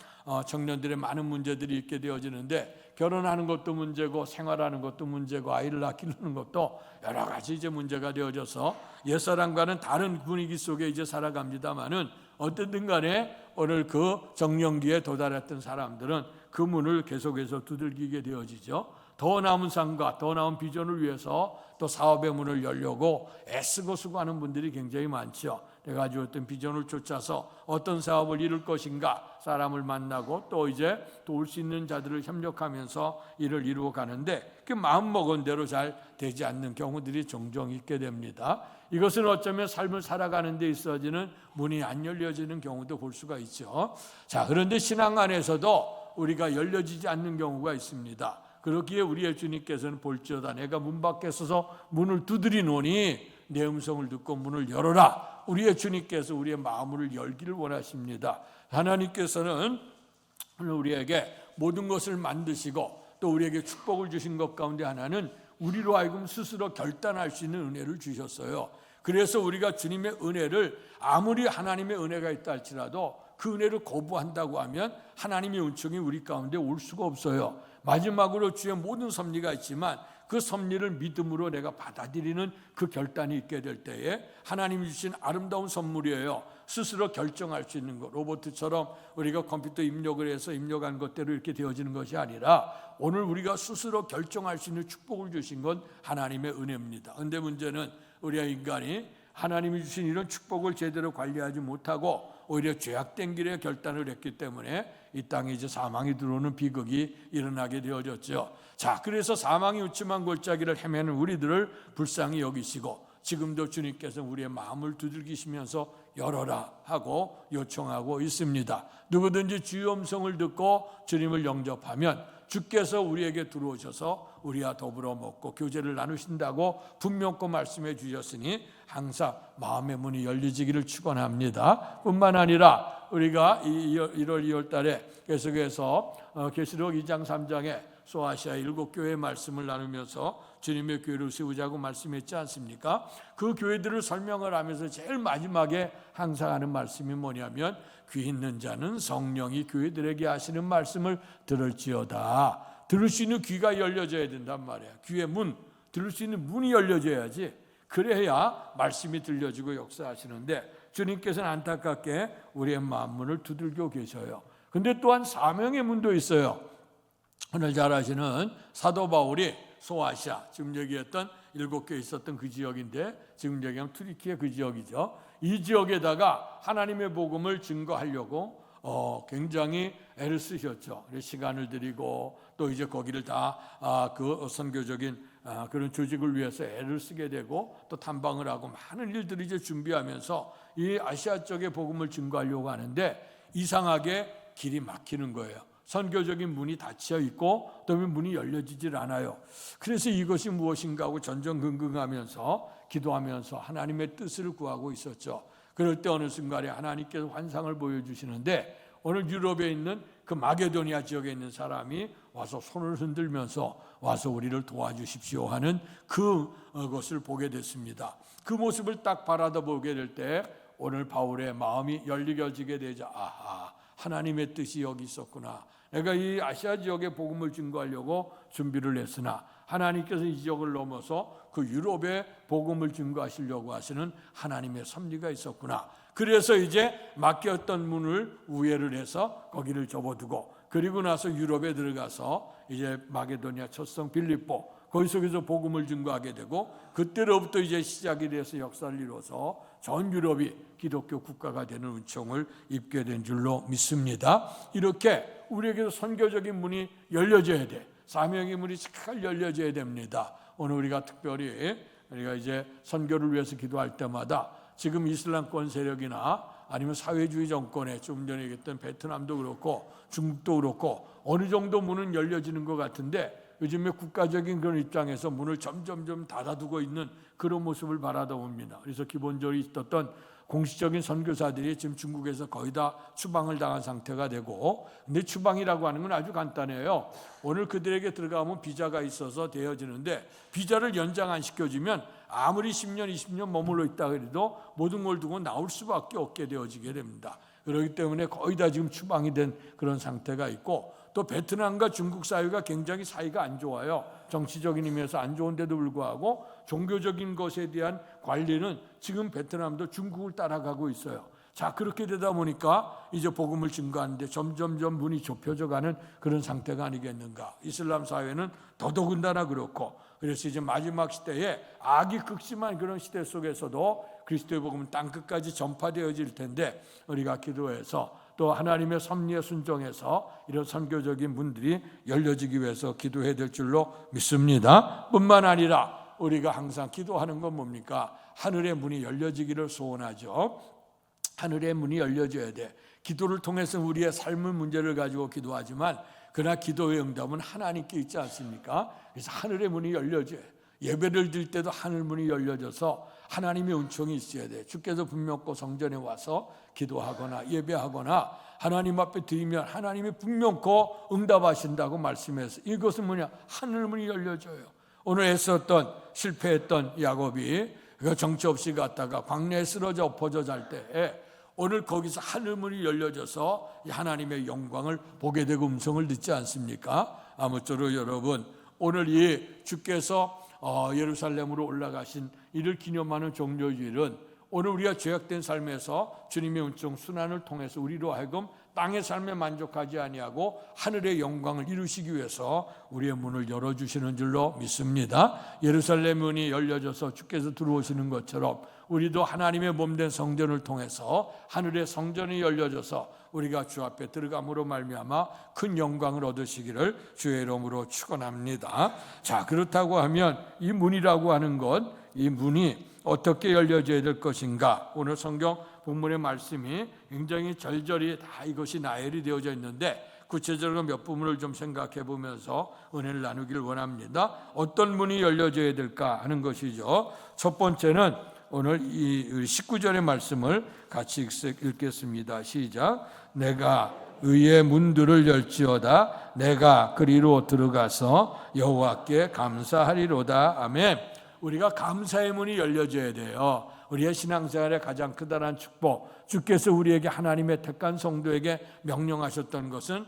청년들의 많은 문제들이 있게 되어지는데 결혼하는 것도 문제고 생활하는 것도 문제고 아이를 낳기는 것도 여러 가지 이제 문제가 되어져서 옛사람과는 다른 분위기 속에 이제 살아갑니다마는 어쨌든 간에 오늘 그 정년기에 도달했던 사람들은 그 문을 계속해서 두들기게 되어지죠. 더 나은 삶과 더 나은 비전을 위해서 또 사업의 문을 열려고 애쓰고 수고하는 분들이 굉장히 많죠. 내가 가지고 어떤 비전을 쫓아서 어떤 사업을 이룰 것인가 사람을 만나고 또 이제 도울 수 있는 자들을 협력하면서 일을 이루어 가는데 그 마음먹은 대로 잘 되지 않는 경우들이 종종 있게 됩니다. 이것은 어쩌면 삶을 살아가는 데 있어지는 문이 안 열려지는 경우도 볼 수가 있죠. 자, 그런데 신앙 안에서도 우리가 열려지지 않는 경우가 있습니다. 그렇기에 우리의 주님께서는 볼지어다 내가 문 밖에 서서 문을 두드리노니 내 음성을 듣고 문을 열어라. 우리의 주님께서 우리의 마음을 열기를 원하십니다. 하나님께서는 우리에게 모든 것을 만드시고 또 우리에게 축복을 주신 것 가운데 하나는 우리로 하여금 스스로 결단할 수 있는 은혜를 주셨어요. 그래서 우리가 주님의 은혜를 아무리 하나님의 은혜가 있다 할지라도 그 은혜를 거부한다고 하면 하나님의 은총이 우리 가운데 올 수가 없어요. 마지막으로 주의 모든 섭리가 있지만 그 섭리를 믿음으로 내가 받아들이는 그 결단이 있게 될 때에 하나님이 주신 아름다운 선물이에요. 스스로 결정할 수 있는 것. 로봇처럼 우리가 컴퓨터 입력을 해서 입력한 것대로 이렇게 되어지는 것이 아니라 오늘 우리가 스스로 결정할 수 있는 축복을 주신 건 하나님의 은혜입니다. 그런데 문제는 우리가 인간이 하나님이 주신 이런 축복을 제대로 관리하지 못하고 오히려 죄악된 길에 결단을 했기 때문에 이 땅에 이제 사망이 들어오는 비극이 일어나게 되어졌죠. 자, 그래서 사망이 우침한 골짜기를 헤매는 우리들을 불쌍히 여기시고 지금도 주님께서 우리의 마음을 두들기시면서 열어라 하고 요청하고 있습니다. 누구든지 주의 음성을 듣고 주님을 영접하면 주께서 우리에게 들어오셔서 우리와 더불어 먹고 교제를 나누신다고 분명코 말씀해 주셨으니 항상 마음의 문이 열리지기를 축원합니다. 뿐만 아니라 우리가 1월 2월 달에 계속해서 계시록 2장 3장에 소아시아 7교회의 말씀을 나누면서 주님의 교회를 세우자고 말씀했지 않습니까? 그 교회들을 설명을 하면서 제일 마지막에 항상 하는 말씀이 뭐냐면 귀 있는 자는 성령이 교회들에게 하시는 말씀을 들을지어다. 들을 수 있는 귀가 열려져야 된단 말이에요. 귀의 문, 들을 수 있는 문이 열려져야지. 그래야 말씀이 들려지고 역사하시는데 주님께서는 안타깝게 우리의 마음 문을 두들겨 계셔요. 근데 또한 사명의 문도 있어요. 오늘 잘 아시는 사도 바울이 소아시아, 지금 얘기했던 7교회 있었던 그 지역인데 지금 얘기하면 투르키의 그 지역이죠. 이 지역에다가 하나님의 복음을 증거하려고 굉장히 애를 쓰셨죠. 시간을 들이고 또 이제 거기를 다 그 선교적인 그런 조직을 위해서 애를 쓰게 되고 또 탐방을 하고 많은 일들을 이제 준비하면서 이 아시아 쪽의 복음을 증거하려고 하는데 이상하게 길이 막히는 거예요. 선교적인 문이 닫혀 있고 또 문이 열려지질 않아요. 그래서 이것이 무엇인가 하고 전전긍긍하면서 기도하면서 하나님의 뜻을 구하고 있었죠. 그럴 때 어느 순간에 하나님께서 환상을 보여주시는데 오늘 유럽에 있는 그 마게도니아 지역에 있는 사람이 와서 손을 흔들면서 와서 우리를 도와주십시오 하는 그것을 보게 됐습니다. 그 모습을 딱 바라보게 될 때 오늘 바울의 마음이 열리겨지게 되자 아하, 하나님의 뜻이 여기 있었구나. 내가 이 아시아 지역의 복음을 증거하려고 준비를 했으나 하나님께서 이 지역을 넘어서 그 유럽의 복음을 증거하시려고 하시는 하나님의 섭리가 있었구나. 그래서 이제 막혔던 문을 우회를 해서 거기를 접어두고 그리고 나서 유럽에 들어가서 이제 마게도니아 첫성 빌립보 거기 속에서 복음을 증거하게 되고 그때로부터 이제 시작이 돼서 역사를 이뤄서 전 유럽이 기독교 국가가 되는 은총을 입게 된 줄로 믿습니다. 이렇게 우리에게도 선교적인 문이 열려져야 돼. 사명의 문이 잘 열려져야 됩니다. 오늘 우리가 특별히 우리가 이제 선교를 위해서 기도할 때마다 지금 이슬람권 세력이나 아니면 사회주의 정권에 좀 전에 얘기했던 베트남도 그렇고 중국도 그렇고 어느 정도 문은 열려지는 것 같은데 요즘에 국가적인 그런 입장에서 문을 점점 닫아두고 있는 그런 모습을 바라다 봅니다. 그래서 기본적으로 있었던 공식적인 선교사들이 지금 중국에서 거의 다 추방을 당한 상태가 되고 근데 추방이라고 하는 건 아주 간단해요. 오늘 그들에게 들어가면 비자가 있어서 되어지는데 비자를 연장 안 시켜주면 아무리 10년, 20년 머물러 있다 그래도 모든 걸 두고 나올 수밖에 없게 되어지게 됩니다. 그렇기 때문에 거의 다 지금 추방이 된 그런 상태가 있고 또 베트남과 중국 사이가 굉장히 사이가 안 좋아요. 정치적인 의미에서 안 좋은데도 불구하고 종교적인 것에 대한 관리는 지금 베트남도 중국을 따라가고 있어요. 자, 그렇게 되다 보니까 이제 복음을 증거하는데 점점점 문이 좁혀져 가는 그런 상태가 아니겠는가. 이슬람 사회는 더더군다나 그렇고 그래서 이제 마지막 시대에 악이 극심한 그런 시대 속에서도 그리스도의 복음은 땅끝까지 전파되어질 텐데 우리가 기도해서 또 하나님의 섭리에 순종해서 이런 선교적인 문들이 열려지기 위해서 기도해야 될 줄로 믿습니다. 뿐만 아니라 우리가 항상 기도하는 건 뭡니까? 하늘의 문이 열려지기를 소원하죠. 하늘의 문이 열려져야 돼. 기도를 통해서 우리의 삶의 문제를 가지고 기도하지만 그러나 기도의 응답은 하나님께 있지 않습니까? 그래서 하늘의 문이 열려져요. 예배를 드릴 때도 하늘 문이 열려져서 하나님의 은총이 있어야 돼. 주께서 분명코 성전에 와서 기도하거나 예배하거나 하나님 앞에 드리면 하나님이 분명코 응답하신다고 말씀해서 이것은 뭐냐? 하늘 문이 열려져요. 오늘 애썼던 실패했던 야곱이 정처 없이 갔다가 광야에 쓰러져 엎어져 잘 때 오늘 거기서 하늘문이 열려져서 하나님의 영광을 보게 되고 음성을 듣지 않습니까? 아무쪼록 여러분, 오늘 이 주께서 예루살렘으로 올라가신 이를 기념하는 종료주일은 오늘 우리가 죄악된 삶에서 주님의 은총 순환을 통해서 우리로 하여금 땅의 삶에 만족하지 아니하고 하늘의 영광을 이루시기 위해서 우리의 문을 열어주시는 줄로 믿습니다. 예루살렘 문이 열려져서 주께서 들어오시는 것처럼 우리도 하나님의 몸된 성전을 통해서 하늘의 성전이 열려져서 우리가 주 앞에 들어감으로 말미암아 큰 영광을 얻으시기를 주의 이름으로 축원합니다. 자, 그렇다고 하면 이 문이라고 하는 것, 이 문이 어떻게 열려져야 될 것인가? 오늘 성경 본문의 말씀이 굉장히 절절히 다 이것이 나열이 되어져 있는데 구체적으로 몇 부분을 좀 생각해 보면서 은혜를 나누기를 원합니다. 어떤 문이 열려져야 될까 하는 것이죠. 첫 번째는 오늘 이 19절의 말씀을 같이 읽겠습니다. 시작. 내가 의의 문들을 열지어다. 내가 그리로 들어가서 여호와께 감사하리로다. 아멘. 우리가 감사의 문이 열려져야 돼요. 우리의 신앙생활의 가장 크다란 축복, 주께서 우리에게 하나님의 택한 성도에게 명령하셨던 것은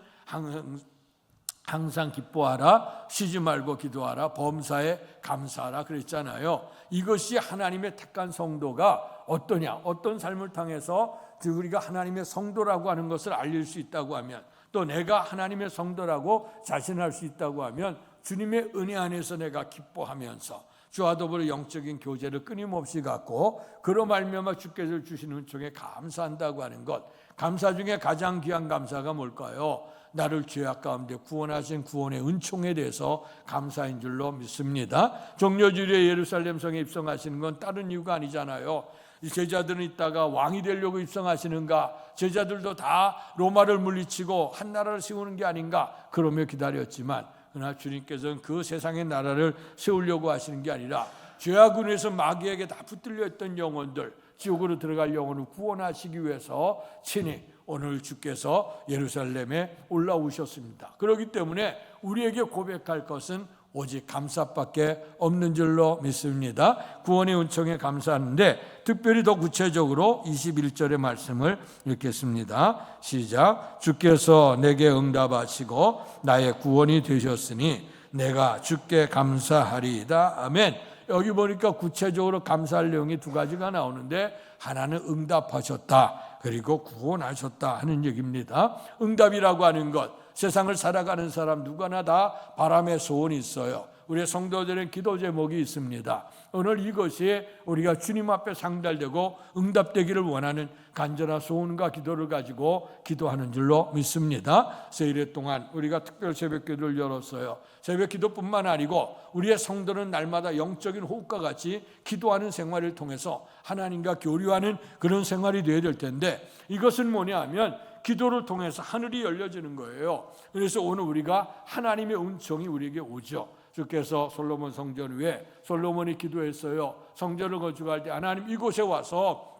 항상 기뻐하라, 쉬지 말고 기도하라, 범사에 감사하라 그랬잖아요. 이것이 하나님의 택한 성도가 어떠냐, 어떤 삶을 통해서 우리가 하나님의 성도라고 하는 것을 알릴 수 있다고 하면, 또 내가 하나님의 성도라고 자신할 수 있다고 하면 주님의 은혜 안에서 내가 기뻐하면서 주와 더불어 영적인 교제를 끊임없이 갖고 그로 말미암아 주께서 주시는 은총에 감사한다고 하는 것, 감사 중에 가장 귀한 감사가 뭘까요? 나를 죄악 가운데 구원하신 구원의 은총에 대해서 감사인 줄로 믿습니다. 종려주일에 예루살렘 성에 입성하시는 건 다른 이유가 아니잖아요. 제자들은 있다가 왕이 되려고 입성하시는가? 제자들도 다 로마를 물리치고 한 나라를 세우는 게 아닌가? 그러며 기다렸지만 그러나 주님께서는 그 세상의 나라를 세우려고 하시는 게 아니라 죄악운에서 마귀에게 다 붙들려 있던 영혼들, 지옥으로 들어갈 영혼을 구원하시기 위해서 친히 오늘 주께서 예루살렘에 올라오셨습니다. 그렇기 때문에 우리에게 고백할 것은 오직 감사밖에 없는 줄로 믿습니다. 구원의 은총에 감사하는데 특별히 더 구체적으로 21절의 말씀을 읽겠습니다. 시작. 주께서 내게 응답하시고 나의 구원이 되셨으니 내가 주께 감사하리이다. 아멘. 여기 보니까 구체적으로 감사할 내용이 두 가지가 나오는데 하나는 응답하셨다, 그리고 구원하셨다 하는 얘기입니다. 응답이라고 하는 것, 세상을 살아가는 사람 누구나 다 바람의 소원이 있어요. 우리의 성도들은 기도 제목이 있습니다. 오늘 이것이 우리가 주님 앞에 상달되고 응답되기를 원하는 간절한 소원과 기도를 가지고 기도하는 줄로 믿습니다. 세일회 동안 우리가 특별 새벽 기도를 열었어요. 새벽 기도뿐만 아니고 우리의 성도는 날마다 영적인 호흡과 같이 기도하는 생활을 통해서 하나님과 교류하는 그런 생활이 되어야 될 텐데, 이것은 뭐냐 하면 기도를 통해서 하늘이 열려지는 거예요. 그래서 오늘 우리가 하나님의 은총이 우리에게 오죠. 주께서 솔로몬 성전 위에 솔로몬이 기도했어요. 성전을 건축할 때 하나님 이곳에 와서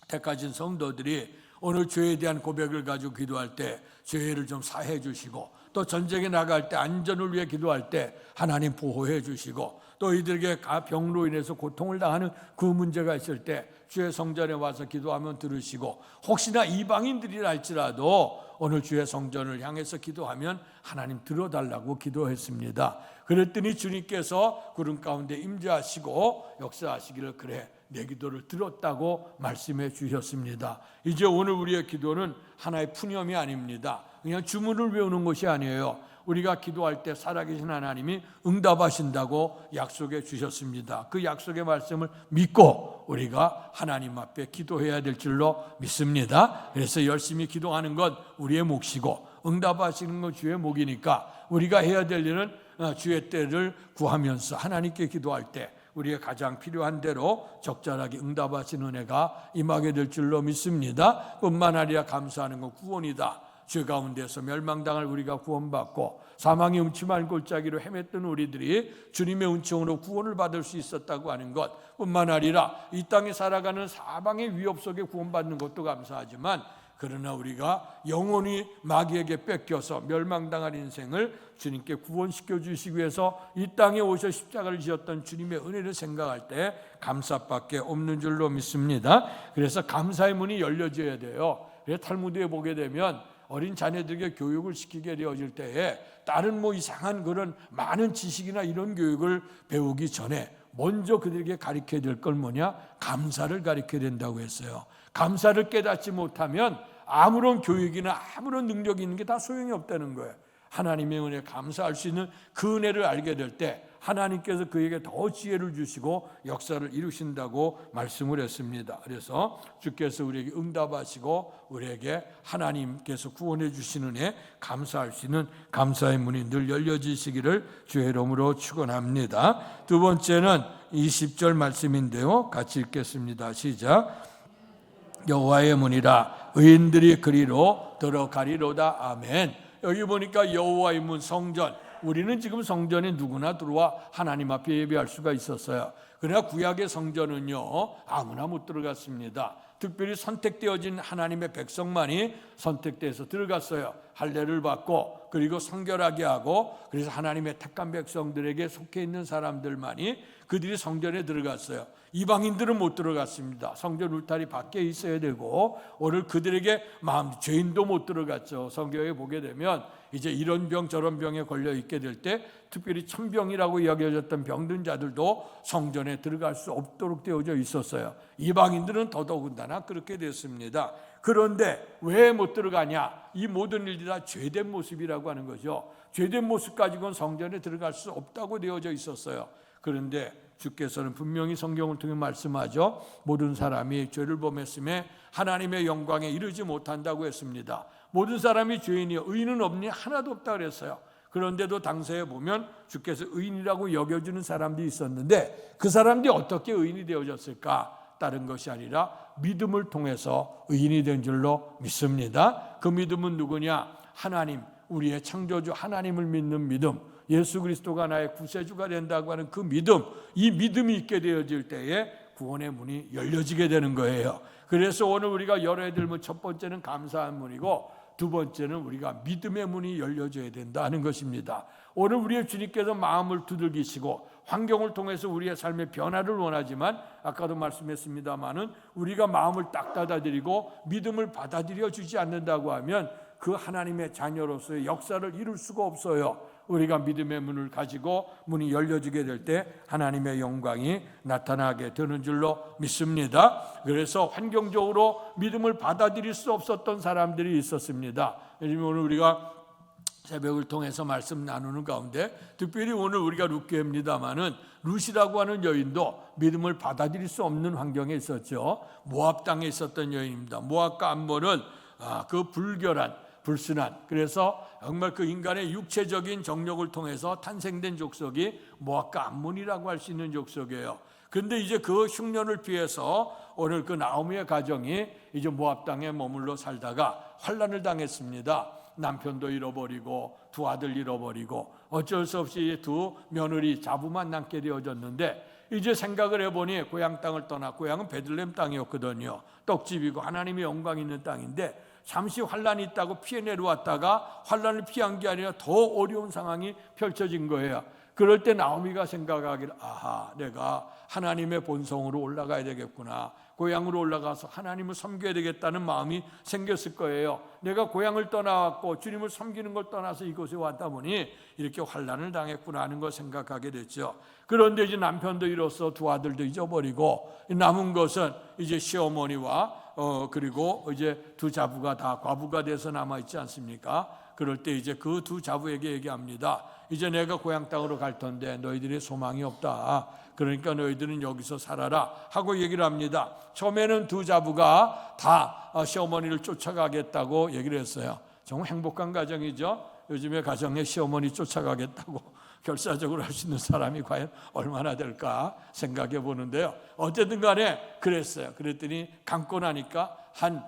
택하신 성도들이 오늘 죄에 대한 고백을 가지고 기도할 때 죄를 좀 사해 주시고, 또 전쟁에 나갈 때 안전을 위해 기도할 때 하나님 보호해 주시고, 또 이들에게 병으로 인해서 고통을 당하는 그 문제가 있을 때 주의 성전에 와서 기도하면 들으시고, 혹시나 이방인들이라 할지라도 오늘 주의 성전을 향해서 기도하면 하나님 들어달라고 기도했습니다. 그랬더니 주님께서 구름 가운데 임재하시고 역사하시기를 그래 내 기도를 들었다고 말씀해 주셨습니다. 이제 오늘 우리의 기도는 하나의 푸념이 아닙니다. 그냥 주문을 외우는 것이 아니에요. 우리가 기도할 때 살아계신 하나님이 응답하신다고 약속해 주셨습니다. 그 약속의 말씀을 믿고 우리가 하나님 앞에 기도해야 될 줄로 믿습니다. 그래서 열심히 기도하는 건 우리의 몫이고 응답하시는 건 주의 몫이니까 우리가 해야 될 일은 주의 때를 구하면서 하나님께 기도할 때 우리가 가장 필요한 대로 적절하게 응답하시는 은혜가 임하게 될 줄로 믿습니다. 뿐만 아니라 감사하는 건 구원이다. 죄 가운데서 멸망당할 우리가 구원받고 사망의 음침한 골짜기로 헤맸던 우리들이 주님의 은총으로 구원을 받을 수 있었다고 하는 것 뿐만 아니라 이 땅에 살아가는 사방의 위협 속에 구원받는 것도 감사하지만 그러나 우리가 영원히 마귀에게 뺏겨서 멸망당할 인생을 주님께 구원시켜 주시기 위해서 이 땅에 오셔 십자가를 지었던 주님의 은혜를 생각할 때 감사밖에 없는 줄로 믿습니다. 그래서 감사의 문이 열려져야 돼요. 그래서 탈무드에 보게 되면 어린 자녀들에게 교육을 시키게 되어질 때에 다른 이상한 그런 많은 지식이나 이런 교육을 배우기 전에 먼저 그들에게 가르쳐야 될 건 뭐냐? 감사를 가르쳐야 된다고 했어요. 감사를 깨닫지 못하면 아무런 교육이나 아무런 능력이 있는 게 다 소용이 없다는 거예요. 하나님의 은혜에 감사할 수 있는 그 은혜를 알게 될 때 하나님께서 그에게 더 지혜를 주시고 역사를 이루신다고 말씀을 했습니다. 그래서 주께서 우리에게 응답하시고 우리에게 하나님께서 구원해 주시는 은혜 감사할 수 있는 감사의 문이 늘 열려지시기를 주의 이름으로 축원합니다. 두 번째는 20절 말씀인데요. 같이 읽겠습니다. 시작. 여호와의 문이라 의인들이 그리로 들어가리로다. 아멘. 여기 보니까 여호와의 문, 성전, 우리는 지금 성전에 누구나 들어와 하나님 앞에 예배할 수가 있었어요. 그러나 구약의 성전은요 아무나 못 들어갔습니다. 특별히 선택되어진 하나님의 백성만이 선택돼서 들어갔어요. 할례를 받고 그리고 성결하게 하고, 그래서 하나님의 택한 백성들에게 속해 있는 사람들만이 그들이 성전에 들어갔어요. 이방인들은 못 들어갔습니다. 성전 울타리 밖에 있어야 되고, 오늘 그들에게 죄인도 못 들어갔죠. 성경에 보게 되면 이제 이런 병 저런 병에 걸려 있게 될 때 특별히 천병이라고 여겨졌던 병든 자들도 성전에 들어갈 수 없도록 되어져 있었어요. 이방인들은 더더군다나 그렇게 됐습니다. 그런데 왜 못 들어가냐? 이 모든 일들이 다 죄된 모습이라고 하는 거죠. 죄된 모습 가지고는 성전에 들어갈 수 없다고 되어져 있었어요. 그런데 주께서는 분명히 성경을 통해 말씀하죠. 모든 사람이 죄를 범했음에 하나님의 영광에 이르지 못한다고 했습니다. 모든 사람이 죄인이요 의인은 없니 하나도 없다 그랬어요. 그런데도 당시에 보면 주께서 의인이라고 여겨주는 사람들이 있었는데 그 사람들이 어떻게 의인이 되어졌을까? 다른 것이 아니라 믿음을 통해서 의인이 된 줄로 믿습니다. 그 믿음은 누구냐? 하나님, 우리의 창조주 하나님을 믿는 믿음, 예수 그리스도가 나의 구세주가 된다고 하는 그 믿음, 이 믿음이 있게 되어질 때에 구원의 문이 열려지게 되는 거예요. 그래서 오늘 우리가 열어야 될 문, 첫 번째는 감사한 문이고 두 번째는 우리가 믿음의 문이 열려져야 된다는 것입니다. 오늘 우리의 주님께서 마음을 두들기시고 환경을 통해서 우리의 삶의 변화를 원하지만 아까도 말씀했습니다마는 우리가 마음을 딱 닫아들이고 믿음을 받아들여 주지 않는다고 하면 그 하나님의 자녀로서의 역사를 이룰 수가 없어요. 우리가 믿음의 문을 가지고 문이 열려지게 될 때 하나님의 영광이 나타나게 되는 줄로 믿습니다. 그래서 환경적으로 믿음을 받아들일 수 없었던 사람들이 있었습니다. 오늘 우리가 새벽을 통해서 말씀 나누는 가운데 특별히 오늘 우리가 룻기입니다마는 룻이라고 하는 여인도 믿음을 받아들일 수 없는 환경에 있었죠. 모압 땅에 있었던 여인입니다. 모압과 암몬은 그 불순한, 그래서 정말 그 인간의 육체적인 정력을 통해서 탄생된 족속이 모압과 암몬이라고 할 수 있는 족속이에요. 그런데 이제 그 흉년을 피해서 오늘 그 나오미의 가정이 이제 모압 땅에 머물러 살다가 환난을 당했습니다. 남편도 잃어버리고 두 아들 잃어버리고 어쩔 수 없이 두 며느리 자부만 남게 되어졌는데, 이제 생각을 해보니 고향 땅을 떠나, 고향은 베들레헴 땅이었거든요. 떡집이고 하나님의 영광이 있는 땅인데 잠시 환난이 있다고 피해 내려왔다가 환난을 피한 게 아니라 더 어려운 상황이 펼쳐진 거예요. 그럴 때 나오미가 생각하기를, 아하, 내가 하나님의 본성으로 올라가야 되겠구나, 고향으로 올라가서 하나님을 섬겨야 되겠다는 마음이 생겼을 거예요. 내가 고향을 떠나왔고 주님을 섬기는 걸 떠나서 이곳에 왔다 보니 이렇게 환난을 당했구나 하는 걸 생각하게 됐죠. 그런데 이제 남편도 잃었어, 두 아들도 잊어버리고 남은 것은 이제 시어머니와 그리고 이제 두 자부가 다 과부가 돼서 남아있지 않습니까? 그럴 때 이제 그 두 자부에게 얘기합니다. 이제 내가 고향 땅으로 갈 텐데 너희들의 소망이 없다. 그러니까 너희들은 여기서 살아라 하고 얘기를 합니다. 처음에는 두 자부가 다 시어머니를 쫓아가겠다고 얘기를 했어요. 정말 행복한 가정이죠. 요즘에 가정에 시어머니 쫓아가겠다고 결사적으로 할 수 있는 사람이 과연 얼마나 될까 생각해 보는데요. 어쨌든 간에 그랬어요. 그랬더니 감고 나니까 한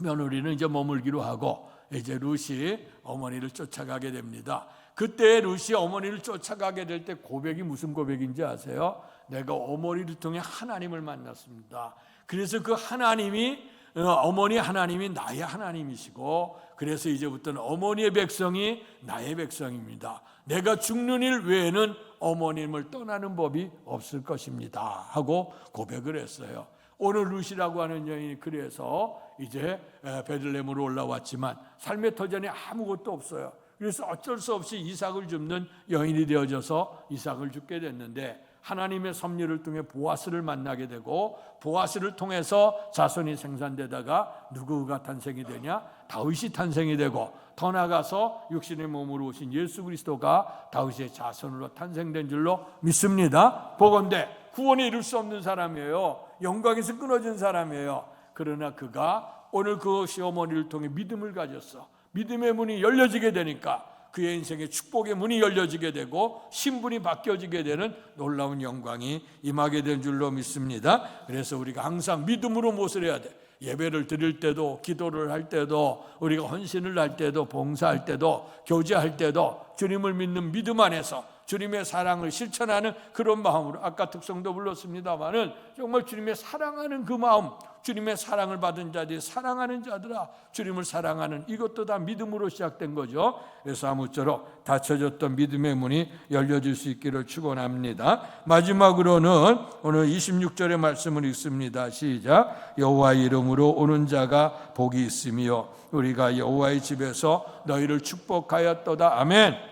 며느리는 이제 머물기로 하고 이제 룻이 어머니를 쫓아가게 됩니다. 그때 룻이 어머니를 쫓아가게 될 때 고백이 무슨 고백인지 아세요? 내가 어머니를 통해 하나님을 만났습니다. 그래서 그 하나님이 어머니 하나님이 나의 하나님이시고 그래서 이제부터는 어머니의 백성이 나의 백성입니다. 내가 죽는 일 외에는 어머님을 떠나는 법이 없을 것입니다 하고 고백을 했어요. 오늘 룻이라고 하는 여인이 그래서 이제 베들레헴으로 올라왔지만 삶의 터전에 아무것도 없어요. 그래서 어쩔 수 없이 이삭을 줍는 여인이 되어져서 이삭을 줍게 됐는데 하나님의 섭리를 통해 보아스를 만나게 되고 보아스를 통해서 자손이 생산되다가 누구가 탄생이 되냐? 다윗이 탄생이 되고 더 나아가서 육신의 몸으로 오신 예수 그리스도가 다윗의 자손으로 탄생된 줄로 믿습니다. 보건대 구원에 이룰 수 없는 사람이에요. 영광에서 끊어진 사람이에요. 그러나 그가 오늘 그 시어머니를 통해 믿음을 가졌어. 믿음의 문이 열려지게 되니까 그의 인생의 축복의 문이 열려지게 되고 신분이 바뀌어지게 되는 놀라운 영광이 임하게 된 줄로 믿습니다. 그래서 우리가 항상 믿음으로 무엇을 해야 돼? 예배를 드릴 때도, 기도를 할 때도, 우리가 헌신을 할 때도, 봉사할 때도, 교제할 때도 주님을 믿는 믿음 안에서 주님의 사랑을 실천하는 그런 마음으로, 아까 특성도 불렀습니다마는 정말 주님의 사랑하는 그 마음, 주님의 사랑을 받은 자들이 사랑하는 자들아 주님을 사랑하는, 이것도 다 믿음으로 시작된 거죠. 그래서 아무쪼록 닫혀졌던 믿음의 문이 열려질 수 있기를 축원합니다. 마지막으로는 오늘 26절의 말씀을 읽습니다. 시작. 여호와의 이름으로 오는 자가 복이 있으며 우리가 여호와의 집에서 너희를 축복하였도다. 아멘.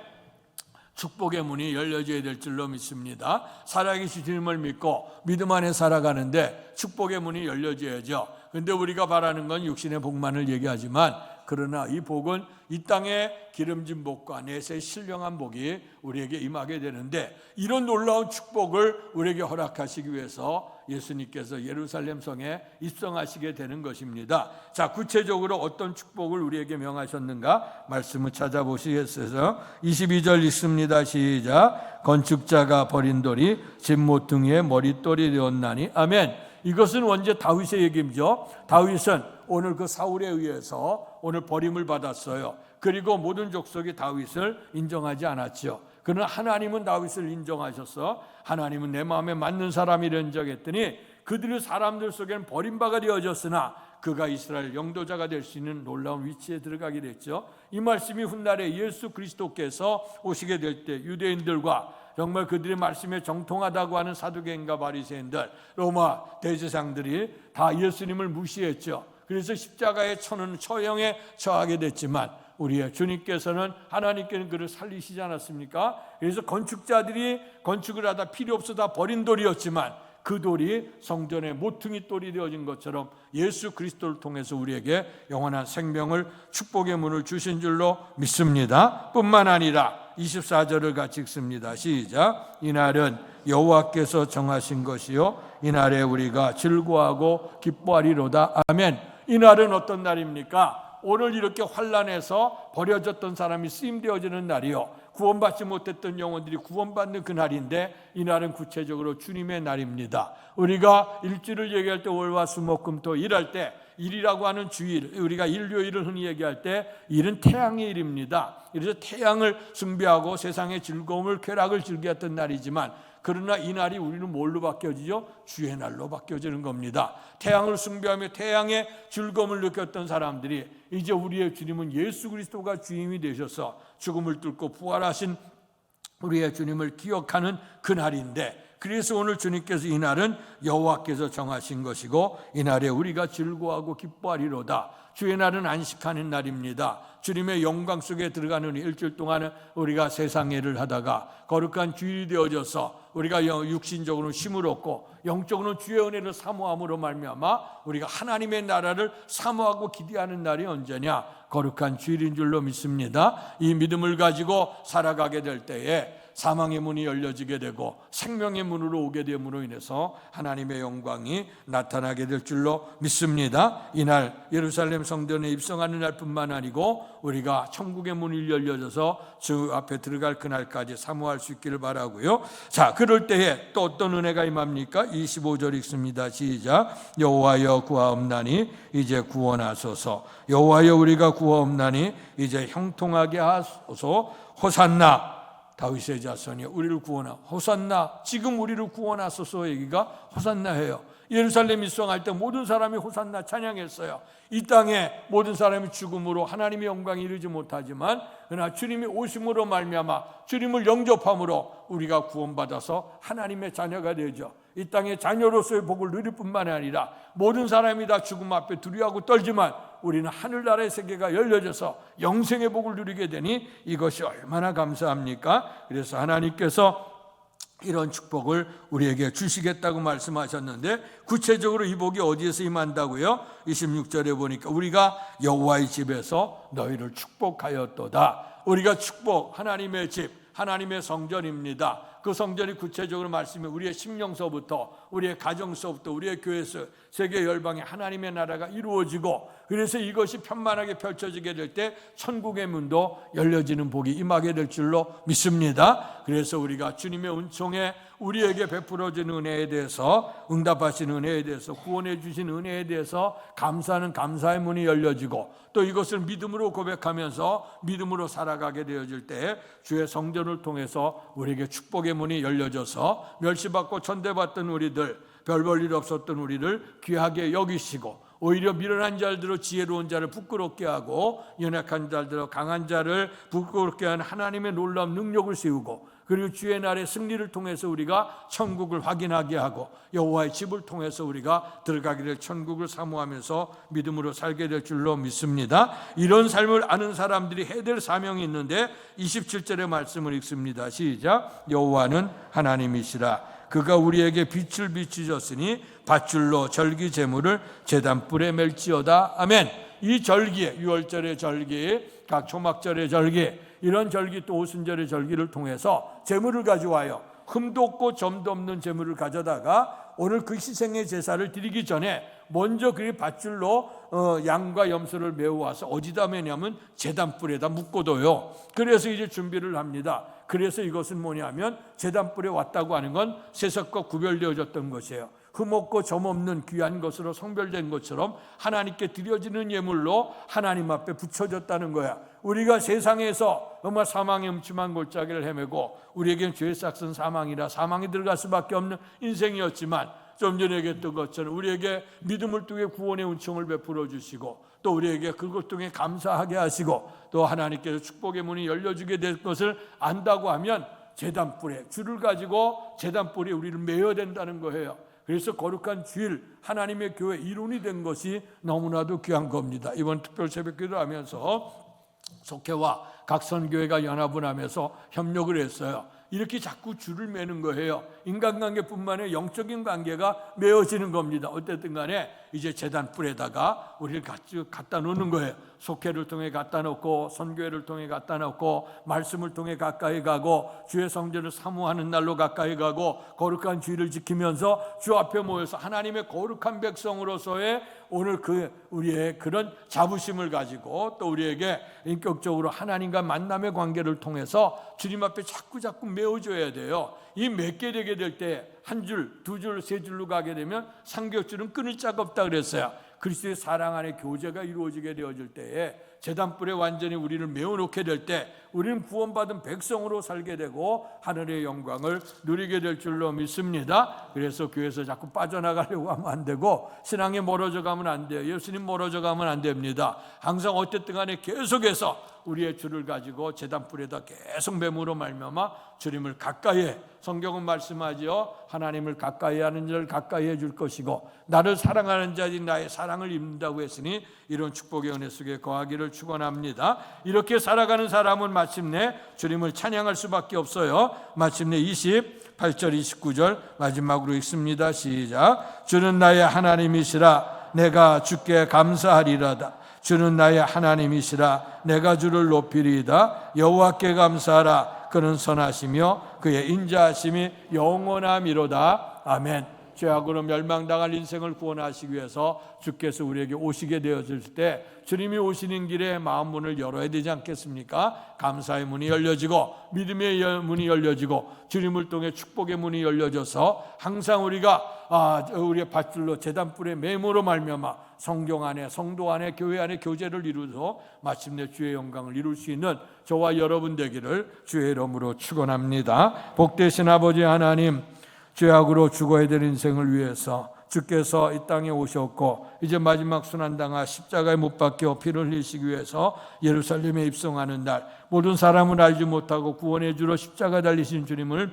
축복의 문이 열려져야 될 줄로 믿습니다. 살아계신 주님을 믿고 믿음 안에 살아가는데 축복의 문이 열려져야죠. 그런데 우리가 바라는 건 육신의 복만을 얘기하지만 그러나 이 복은 이 땅의 기름진 복과 내세의 신령한 복이 우리에게 임하게 되는데 이런 놀라운 축복을 우리에게 허락하시기 위해서 예수님께서 예루살렘 성에 입성하시게 되는 것입니다. 자, 구체적으로 어떤 축복을 우리에게 명하셨는가 말씀을 찾아보시겠어요? 22절 읽습니다. 시작. 건축자가 버린 돌이 집 모퉁이의 머릿돌이 되었나니. 아멘. 이것은 원제 다윗의 얘기죠. 다윗은 오늘 그 사울에 의해서 오늘 버림을 받았어요. 그리고 모든 족속이 다윗을 인정하지 않았죠. 그러나 하나님은 다윗을 인정하셔서 하나님은 내 마음에 맞는 사람이라 인정했더니 그들의 사람들 속에는 버림바가 되어졌으나 그가 이스라엘 영도자가 될 수 있는 놀라운 위치에 들어가게 됐죠. 이 말씀이 훗날에 예수 그리스도께서 오시게 될 때 유대인들과 정말 그들의 말씀에 정통하다고 하는 사두개인과 바리새인들, 로마 대제사장들이 다 예수님을 무시했죠. 그래서 십자가의 쳐는 처형에 처하게 됐지만 우리의 주님께서는, 하나님께는 그를 살리시지 않았습니까? 그래서 건축자들이 건축을 하다 필요 없어 다 버린 돌이었지만 그 돌이 성전의 모퉁이 돌이 되어진 것처럼 예수 그리스도를 통해서 우리에게 영원한 생명을, 축복의 문을 주신 줄로 믿습니다. 뿐만 아니라 24절을 같이 읽습니다. 시작. 이날은 여호와께서 정하신 것이요 이날에 우리가 즐거워하고 기뻐하리로다. 아멘. 이날은 어떤 날입니까? 오늘 이렇게 환난에서 버려졌던 사람이 쓰임되어지는 날이요, 구원받지 못했던 영혼들이 구원받는 그 날인데 이 날은 구체적으로 주님의 날입니다. 우리가 일주일을 얘기할 때 월화수목금토 일할 때 일이라고 하는 주일, 우리가 일요일을 흔히 얘기할 때 일은 태양의 일입니다. 그래서 태양을 숭배하고 세상의 즐거움을, 쾌락을 즐겼던 날이지만 그러나 이 날이 우리는 뭘로 바뀌어지죠? 주의 날로 바뀌어지는 겁니다. 태양을 숭배하며 태양의 즐거움을 느꼈던 사람들이 이제 우리의 주님은 예수 그리스도가 주임이 되셔서 죽음을 뚫고 부활하신 우리의 주님을 기억하는 그 날인데, 그래서 오늘 주님께서 이 날은 여호와께서 정하신 것이고 이 날에 우리가 즐거워하고 기뻐하리로다. 주의 날은 안식하는 날입니다. 주님의 영광 속에 들어가는 일주일 동안은 우리가 세상 일을 하다가 거룩한 주일이 되어져서 우리가 육신적으로는 쉼을 얻고 영적으로는 주의 은혜를 사모함으로 말미암아 우리가 하나님의 나라를 사모하고 기대하는 날이 언제냐? 거룩한 주일인 줄로 믿습니다. 이 믿음을 가지고 살아가게 될 때에 사망의 문이 열려지게 되고 생명의 문으로 오게 됨으로 인해서 하나님의 영광이 나타나게 될 줄로 믿습니다. 이날 예루살렘 성전에 입성하는 날뿐만 아니고 우리가 천국의 문이 열려져서 주 앞에 들어갈 그날까지 사모할 수 있기를 바라고요. 자, 그럴 때에 또 어떤 은혜가 임합니까? 25절 읽습니다. 시작. 여호와여 구하옵나니 이제 구원하소서. 여호와여 우리가 구하옵나니 이제 형통하게 하소서. 호산나. 다윗의 자손이 우리를 구원하 호산나 지금 우리를 구원하소서 얘기가 호산나예요. 예루살렘 입성할 때 모든 사람이 호산나 찬양했어요. 이 땅에 모든 사람이 죽음으로 하나님의 영광에 이르지 못하지만 그러나 주님이 오심으로 말미암아 주님을 영접함으로 우리가 구원받아서 하나님의 자녀가 되죠. 이 땅의 자녀로서의 복을 누릴 뿐만 아니라 모든 사람이 다 죽음 앞에 두려워하고 떨지만 우리는 하늘나라의 세계가 열려져서 영생의 복을 누리게 되니 이것이 얼마나 감사합니까? 그래서 하나님께서 이런 축복을 우리에게 주시겠다고 말씀하셨는데 구체적으로 이 복이 어디에서 임한다고요? 26절에 보니까 우리가 여호와의 집에서 너희를 축복하였도다. 우리가 축복, 하나님의 집, 하나님의 성전입니다. 그 성전이 구체적으로 말씀해 우리의 심령서부터 우리의 가정서부터 우리의 교회에서 세계 열방에 하나님의 나라가 이루어지고 그래서 이것이 편만하게 펼쳐지게 될 때 천국의 문도 열려지는 복이 임하게 될 줄로 믿습니다. 그래서 우리가 주님의 은총에 우리에게 베풀어진 은혜에 대해서 응답하신 은혜에 대해서 구원해 주신 은혜에 대해서 감사하는 감사의 문이 열려지고 또 이것을 믿음으로 고백하면서 믿음으로 살아가게 되어질 때 주의 성전을 통해서 우리에게 축복의 문이 열려져서 멸시받고 천대받던 우리들 별 볼 일 없었던 우리를 귀하게 여기시고 오히려 미련한 자들로 지혜로운 자를 부끄럽게 하고 연약한 자들로 강한 자를 부끄럽게 하는 하나님의 놀라운 능력을 세우고 그리고 주의 날의 승리를 통해서 우리가 천국을 확인하게 하고 여호와의 집을 통해서 우리가 들어가게 될 천국을 사모하면서 믿음으로 살게 될 줄로 믿습니다. 이런 삶을 아는 사람들이 해야 될 사명이 있는데 27절의 말씀을 읽습니다. 시작. 여호와는 하나님이시라. 그가 우리에게 빛을 비추셨으니 밧줄로 절기 제물을 제단불에 멜지어다. 아멘. 이 절기에 유월절의 절기, 각 초막절의 절기, 이런 절기 또 오순절의 절기를 통해서 제물을 가져와요. 흠도 없고 점도 없는 제물을 가져다가 오늘 그 희생의 제사를 드리기 전에 먼저 그 밧줄로 양과 염소를 메워와서 어디다 매냐면 제단불에다 묶어둬요. 그래서 이제 준비를 합니다. 그래서 이것은 뭐냐면 제단불에 왔다고 하는 건 세속과 구별되어졌던 것이에요. 흠없고 점없는 귀한 것으로 성별된 것처럼 하나님께 드려지는 예물로 하나님 앞에 붙여졌다는 거야. 우리가 세상에서 정말 사망의 음침한 골짜기를 헤매고 우리에겐 죄의 싹은 사망이라 사망에 들어갈 수밖에 없는 인생이었지만 좀 전에 얘기했던 것처럼 우리에게 믿음을 통해 구원의 은총을 베풀어 주시고 또 우리에게 그것 통해 감사하게 하시고 또 하나님께서 축복의 문이 열려주게 될 것을 안다고 하면 제단불에 줄을 가지고 제단불에 우리를 메어야 된다는 거예요. 그래서 거룩한 주일 하나님의 교회 일원이 된 것이 너무나도 귀한 겁니다. 이번 특별 새벽기도 하면서 속회와 각 선교회가 연합을 하면서 협력을 했어요. 이렇게 자꾸 줄을 매는 거예요. 인간관계뿐만 아니라 영적인 관계가 메어지는 겁니다. 어쨌든 간에 이제 제단불에다가 우리를 갖다 놓는 거예요. 속회를 통해 갖다 놓고 선교회를 통해 갖다 놓고 말씀을 통해 가까이 가고 주의 성전을 사모하는 날로 가까이 가고 거룩한 주의를 지키면서 주 앞에 모여서 하나님의 거룩한 백성으로서의 오늘 우리의 그런 자부심을 가지고 또 우리에게 인격적으로 하나님과 만남의 관계를 통해서 주님 앞에 자꾸 메워줘야 돼요. 이 맺게 되게 될 때 한 줄, 두 줄, 세 줄로 가게 되면 삼겹줄은 끊을 자가 없다 그랬어요. 그리스도의 사랑 안에 교제가 이루어지게 되어질 때에 제단불에 완전히 우리를 메워놓게 될 때 우리는 구원받은 백성으로 살게 되고 하늘의 영광을 누리게 될 줄로 믿습니다. 그래서 교회에서 자꾸 빠져나가려고 하면 안 되고 신앙에 멀어져 가면 안 돼요. 예수님 멀어져 가면 안 됩니다. 항상 어쨌든 간에 계속해서 우리의 줄을 가지고 제단불에다 계속 매무로 말미암아 주님을 가까이해. 성경은 말씀하죠. 하나님을 가까이 하는 자를 가까이 해줄 것이고 나를 사랑하는 자들이 나의 사랑을 입는다고 했으니 이런 축복의 은혜 속에 거하기를 축원합니다. 이렇게 살아가는 사람은 마침내 주님을 찬양할 수밖에 없어요. 마침내 28절 29절 마지막으로 읽습니다. 시작. 주는 나의 하나님이시라 내가 주께 감사하리라다. 주는 나의 하나님이시라 내가 주를 높이리이다. 여호와께 감사하라. 그는 선하시며 그의 인자하심이 영원함이로다. 아멘. 죄악으로 멸망당할 인생을 구원하시기 위해서 주께서 우리에게 오시게 되어질 때 주님이 오시는 길에 마음 문을 열어야 되지 않겠습니까? 감사의 문이 열려지고 믿음의 문이 열려지고 주님을 통해 축복의 문이 열려져서 항상 우리가 우리의 밧줄로 제단불의 매무로 말미암아 성경 안에, 성도 안에, 교회 안에 교제를 이루어서 마침내 주의 영광을 이룰 수 있는 저와 여러분 되기를 주의 이름으로 축원합니다. 복되신 아버지 하나님, 죄악으로 죽어야 될 인생을 위해서 주께서 이 땅에 오셨고 이제 마지막 순환당하 십자가에 못 박혀 피를 흘리시기 위해서 예루살렘에 입성하는 날, 모든 사람을 알지 못하고 구원해 주러 십자가 달리신 주님을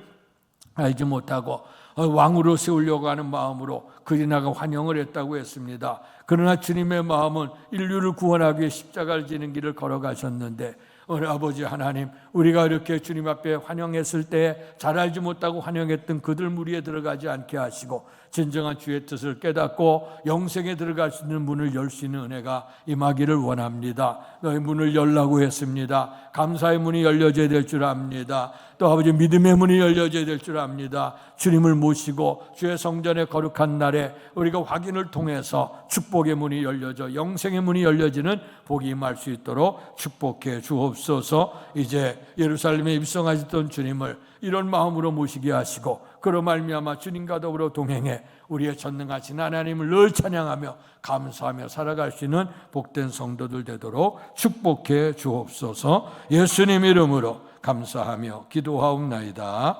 알지 못하고 왕으로 세우려고 하는 마음으로 그리나가 환영을 했다고 했습니다. 그러나 주님의 마음은 인류를 구원하기 위해 십자가를 지는 길을 걸어가셨는데, 오늘 아버지 하나님, 우리가 이렇게 주님 앞에 환영했을 때 잘 알지 못하고 환영했던 그들 무리에 들어가지 않게 하시고 진정한 주의 뜻을 깨닫고 영생에 들어갈 수 있는 문을 열 수 있는 은혜가 임하기를 원합니다. 너희 문을 열라고 했습니다. 감사의 문이 열려져야 될 줄 압니다. 또 아버지 믿음의 문이 열려져야 될 줄 압니다. 주님을 모시고 주의 성전의 거룩한 날에 우리가 확인을 통해서 축복의 문이 열려져 영생의 문이 열려지는 복이 임할 수 있도록 축복해 주옵소서. 이제 예루살렘에 입성하셨던 주님을 이런 마음으로 모시게 하시고 그로 말미암아 주님과 더불어 동행해 우리의 전능하신 하나님을 늘 찬양하며 감사하며 살아갈 수 있는 복된 성도들 되도록 축복해 주옵소서. 예수님 이름으로 감사하며 기도하옵나이다.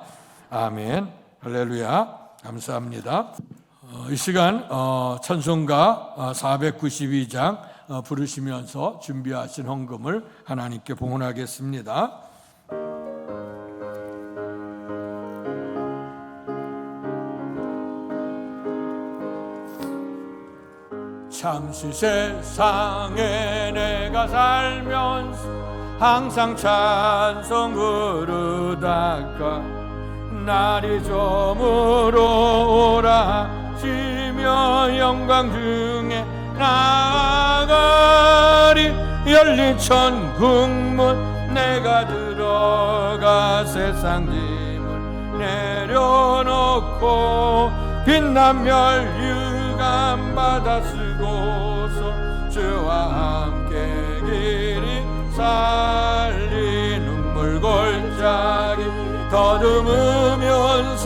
아멘. 할렐루야. 감사합니다. 이 시간 찬송가 492장 부르시면서 준비하신 헌금을 하나님께 봉헌하겠습니다. 잠시 세상에 내가 살면서 항상 찬송 부르다가 날이 저물어 오라 하시며 영광 중에 나아가리. 열린 천국문 내가 들어가 세상 짐을 내려놓고 빛난 멸류관 받아 쓰고서 주와 함께 길이 살리. 눈물 골짜기 더듬으면서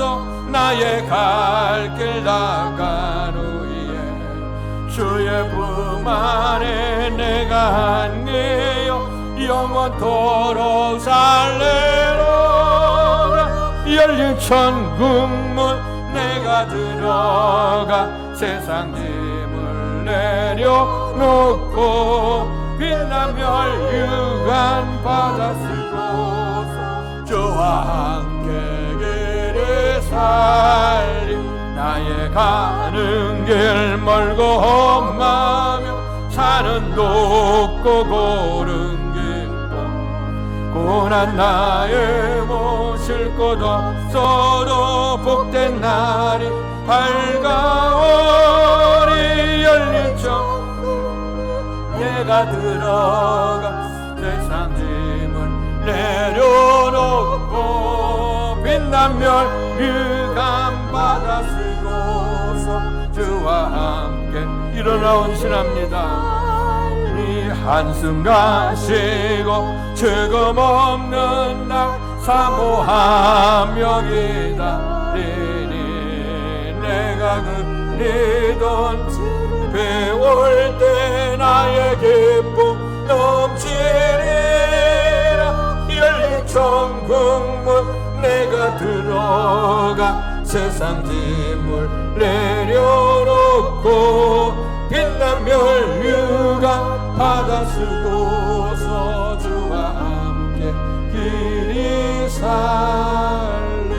나의 갈 길 나간 후에 주의 품 안에 내가 안기어 영원토록 살래로라. 열린 천국문 내가 들어가 세상 짐을 내려놓고 빛난 멸류관 받아 쓰고서 주와 함께 길을 살리. 나의 가는 길 멀고 험하며 산은 높고 고른 길고 고난 나의 모실 곳 없어도 복된 날이 밝아오리. 열린 천국 내가 들어가 세상 짐을 내려놓고 빛난 멸류관 받아 쓰고서 주와 함께 일어나 온신합니다. 이 한숨 가시고 즐거움 없는 날 사모하며 기다리니 내가 그리던 배울 때 나의 기쁨 넘치리라. 열린 천국문 내가 들어가 세상 짐을 내려놓고 빛난 멸류관 받아 쓰고서 주와 함께 길이 살리.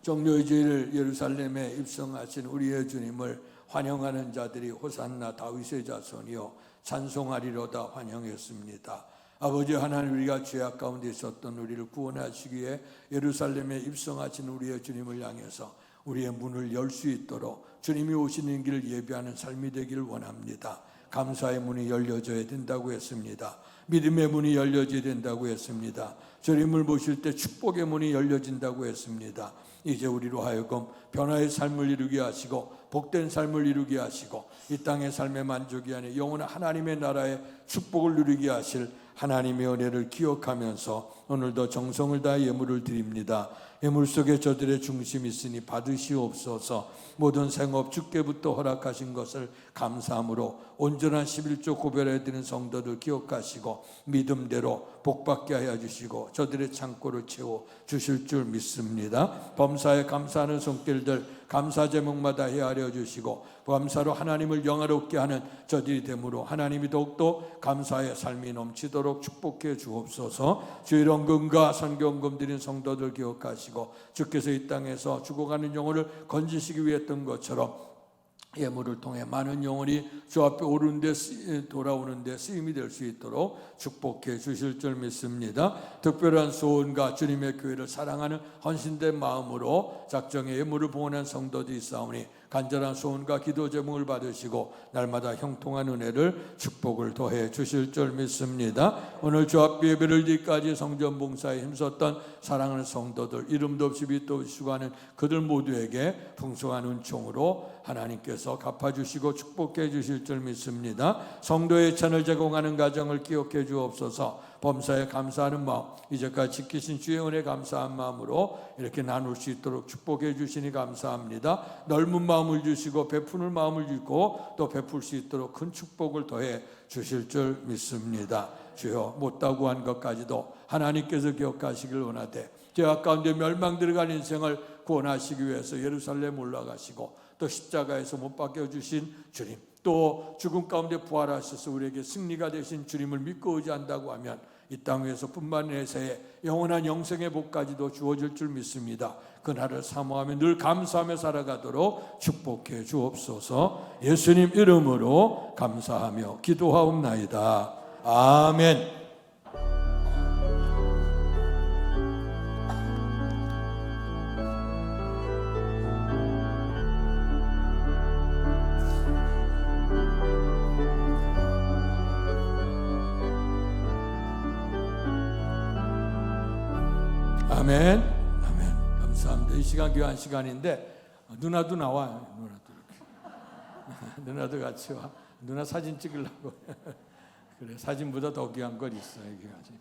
종료의 주일 예루살렘에 입성하신 우리의 주님을 환영하는 자들이 호산나 다윗의 자손이요 찬송하리로다 환영했습니다. 아버지 하나님, 우리가 죄악 가운데 있었던 우리를 구원하시기 위해 예루살렘에 입성하신 우리의 주님을 향해서 우리의 문을 열 수 있도록 주님이 오시는 길을 예비하는 삶이 되기를 원합니다. 감사의 문이 열려져야 된다고 했습니다. 믿음의 문이 열려져야 된다고 했습니다. 주님을 모실 때 축복의 문이 열려진다고 했습니다. 이제 우리로 하여금 변화의 삶을 이루게 하시고 복된 삶을 이루게 하시고 이 땅의 삶의 만족이 아닌 영원한 하나님의 나라의 축복을 누리게 하실 하나님의 은혜를 기억하면서 오늘도 정성을 다해 예물을 드립니다. 이 물속에 저들의 중심이 있으니 받으시옵소서. 모든 생업 주께부터 허락하신 것을 감사함으로 온전한 11조 구별해 드린 성도들 기억하시고 믿음대로 복받게 하여 주시고 저들의 창고를 채워 주실 줄 믿습니다. 범사에 감사하는 손길들 감사 제목마다 헤아려 주시고 감사로 하나님을 영화롭게 하는 저들이 되므로 하나님이 더욱더 감사의 삶이 넘치도록 축복해 주옵소서. 주의 헌금과 선교헌금 드린 성도들 기억하시고 주께서 이 땅에서 죽어가는 영혼을 건지시기 위해 했던 것처럼 예물을 통해 많은 영혼이 주 앞에 오르는데 돌아오는데 쓰임이 될 수 있도록 축복해 주실 줄 믿습니다. 특별한 소원과 주님의 교회를 사랑하는 헌신된 마음으로 작정의 예물을 봉헌한 성도들이 있사오니 간절한 소원과 기도 제목을 받으시고 날마다 형통한 은혜를 축복을 더해 주실 줄 믿습니다. 오늘 주 앞 예배를 뒤까지 성전 봉사에 힘썼던 사랑하는 성도들 이름도 없이 빛도 없이 수고하는 그들 모두에게 풍성한 은총으로 하나님께서 갚아주시고 축복해 주실 줄 믿습니다. 성도의 찬을 제공하는 가정을 기억해 주옵소서. 범사에 감사하는 마음 이제까지 지키신 주의 은혜 감사한 마음으로 이렇게 나눌 수 있도록 축복해 주시니 감사합니다. 넓은 마음을 주시고 베푸는 마음을 주고 또 베풀 수 있도록 큰 축복을 더해 주실 줄 믿습니다. 주여 못다 구한 것까지도 하나님께서 기억하시길 원하되 죄악 가운데 멸망 들어간 인생을 구원하시기 위해서 예루살렘 올라가시고 또 십자가에서 못 박혀 주신 주님 또 죽음 가운데 부활하셔서 우리에게 승리가 되신 주님을 믿고 의지한다고 하면 이 땅 위에서 뿐만 아니라 세에 영원한 영생의 복까지도 주어질 줄 믿습니다. 그날을 사모하며 늘 감사하며 살아가도록 축복해 주옵소서. 예수님 이름으로 감사하며 기도하옵나이다. 아멘. 아멘. 아멘. 감사합니다. 이 시간 귀한 시간인데 누나도 나와요. 누나도 이렇게. 누나도 같이 와. 누나 사진 찍으려고. 그래 사진보다 더 귀한 걸 있어 이게 아직.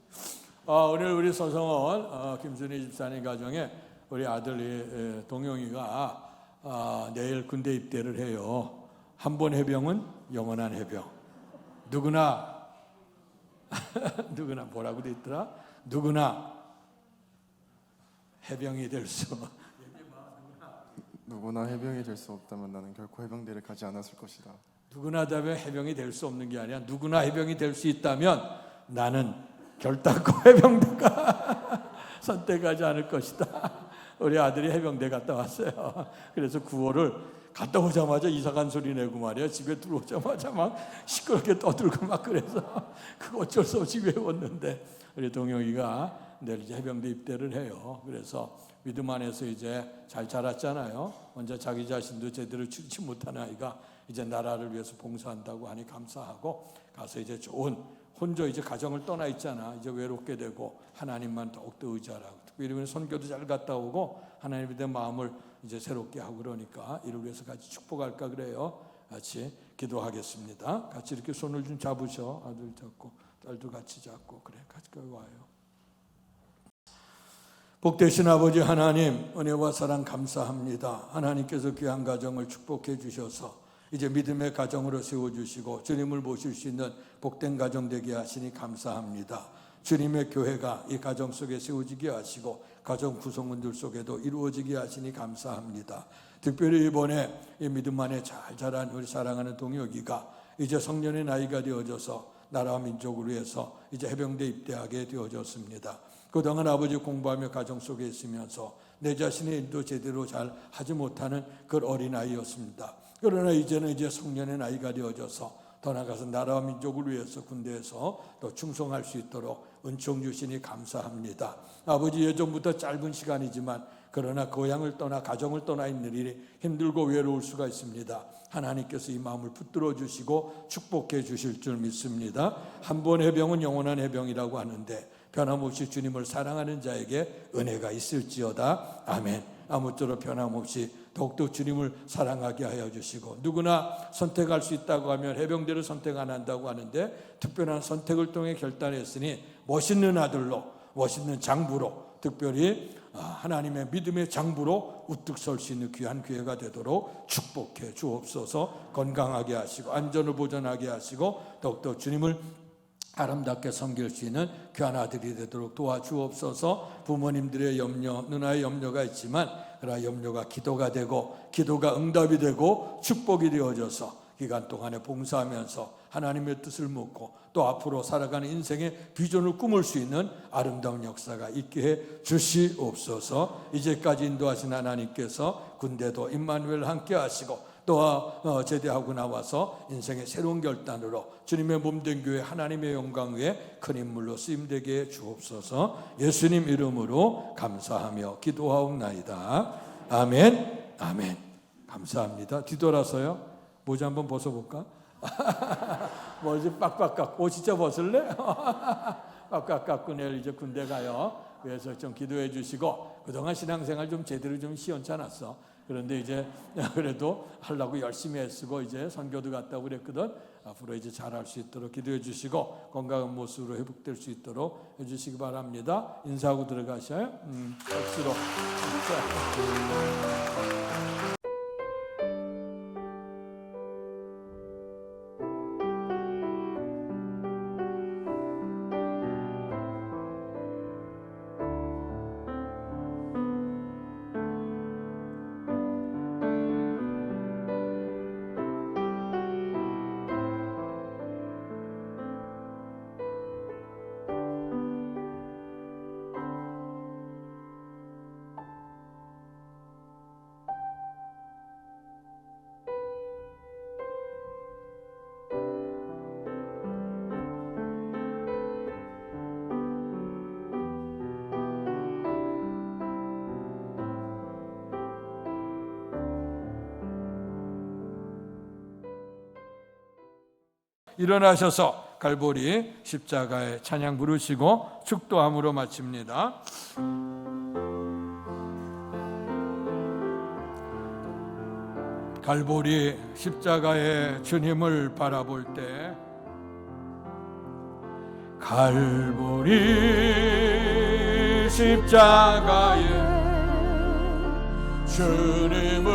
오늘 우리 서성원 김순희 집사님 가정에 우리 아들 동영이가 내일 군대 입대를 해요. 한 번 해병은 영원한 해병. 누구나 뭐라고 돼 있더라? 누구나 해병이 될 수. 누구나 해병이 될 수 없다면 나는 결코 해병대를 가지 않았을 것이다. 누구나 다면 해병이 될 수 없는 게 아니라 누구나 해병이 될 수 있다면 나는 결단코 해병대가 선택하지 않을 것이다. 우리 아들이 해병대 갔다 왔어요. 그래서 9월을 갔다 오자마자 이상한 소리 내고 말이야. 집에 들어오자마자 막 시끄럽게 떠들고 막 그래서 그거 어쩔 수 없이 외웠는데 우리 동영이가 내일 이제 해병대 입대를 해요. 그래서 믿음 안에서 이제 잘 자랐잖아요. 혼자 자기 자신도 제대로 치지 못한 아이가 이제 나라를 위해서 봉사한다고 하니 감사하고 가서 이제 좋은 혼자 이제 가정을 떠나 있잖아. 이제 외롭게 되고 하나님만 더욱더 의지하라고. 특별히 선교도 잘 갔다 오고 하나님에 대한 마음을 이제 새롭게 하고 그러니까 이를 위해서 같이 축복할까 그래요. 같이 기도하겠습니다. 같이 이렇게 손을 좀 잡으셔. 아들 잡고 딸도 같이 잡고 그래 같이 와요. 복되신 아버지 하나님 은혜와 사랑 감사합니다. 하나님께서 귀한 가정을 축복해 주셔서 이제 믿음의 가정으로 세워주시고 주님을 모실 수 있는 복된 가정 되게 하시니 감사합니다. 주님의 교회가 이 가정 속에 세워지게 하시고 가정 구성원들 속에도 이루어지게 하시니 감사합니다. 특별히 이번에 이 믿음 안에 잘 자란 우리 사랑하는 동혁이가 이제 성년의 나이가 되어져서 나라와 민족을 위해서 이제 해병대 입대하게 되어졌습니다. 그동안 아버지 공부하며 가정 속에 있으면서 내 자신의 일도 제대로 잘 하지 못하는 그 어린아이였습니다. 그러나 이제는 이제 성년의 나이가 되어져서 더 나아가서 나라와 민족을 위해서 군대에서 더 충성할 수 있도록 은총 주시니 감사합니다. 아버지 예전부터 짧은 시간이지만 그러나 고향을 떠나 가정을 떠나 있는 일이 힘들고 외로울 수가 있습니다. 하나님께서 이 마음을 붙들어 주시고 축복해 주실 줄 믿습니다. 한 번 해병은 영원한 해병이라고 하는데 변함없이 주님을 사랑하는 자에게 은혜가 있을지어다. 아멘. 아무쪼록 변함없이 더욱더 주님을 사랑하게 하여 주시고 누구나 선택할 수 있다고 하면 해병대를 선택 안 한다고 하는데 특별한 선택을 통해 결단했으니 멋있는 아들로 멋있는 장부로, 특별히 하나님의 믿음의 장부로 우뚝 설 수 있는 귀한 기회가 되도록 축복해 주옵소서. 건강하게 하시고 안전을 보존하게 하시고 더욱더 주님을 아름답게 섬길 수 있는 귀한 아들이 되도록 도와주옵소서. 부모님들의 염려, 누나의 염려가 있지만 그러나 염려가 기도가 되고 기도가 응답이 되고 축복이 되어져서 기간 동안에 봉사하면서 하나님의 뜻을 묻고 또 앞으로 살아가는 인생의 비전을 꾸밀 수 있는 아름다운 역사가 있게 해 주시옵소서. 이제까지 인도하신 하나님께서 군대도 임마누엘 함께 하시고 또 제대하고 나와서 인생의 새로운 결단으로 주님의 몸된 교회 하나님의 영광 위에 큰 인물로 쓰임되게 해 주옵소서. 예수님 이름으로 감사하며 기도하옵나이다. 아멘. 아멘. 감사합니다. 뒤돌아서요. 모자 한번 벗어볼까? 뭐지 빡빡 옷 진짜 벗을래? 빡빡 깎고 내일 이제 군대 가요. 그래서 좀 기도해 주시고 그동안 신앙생활 좀 제대로 좀 시원찮았어. 그런데 이제 그래도 하려고 열심히 애쓰고 이제 선교도 갔다고 그랬거든. 앞으로 이제 잘할 수 있도록 기도해 주시고 건강한 모습으로 회복될 수 있도록 해주시기 바랍니다. 인사하고 들어가셔요. 박수로. 일어나셔서 갈보리 십자가의 찬양 부르시고 축도함으로 마칩니다. 갈보리 십자가의 주님을 바라볼 때 갈보리 십자가의 주님을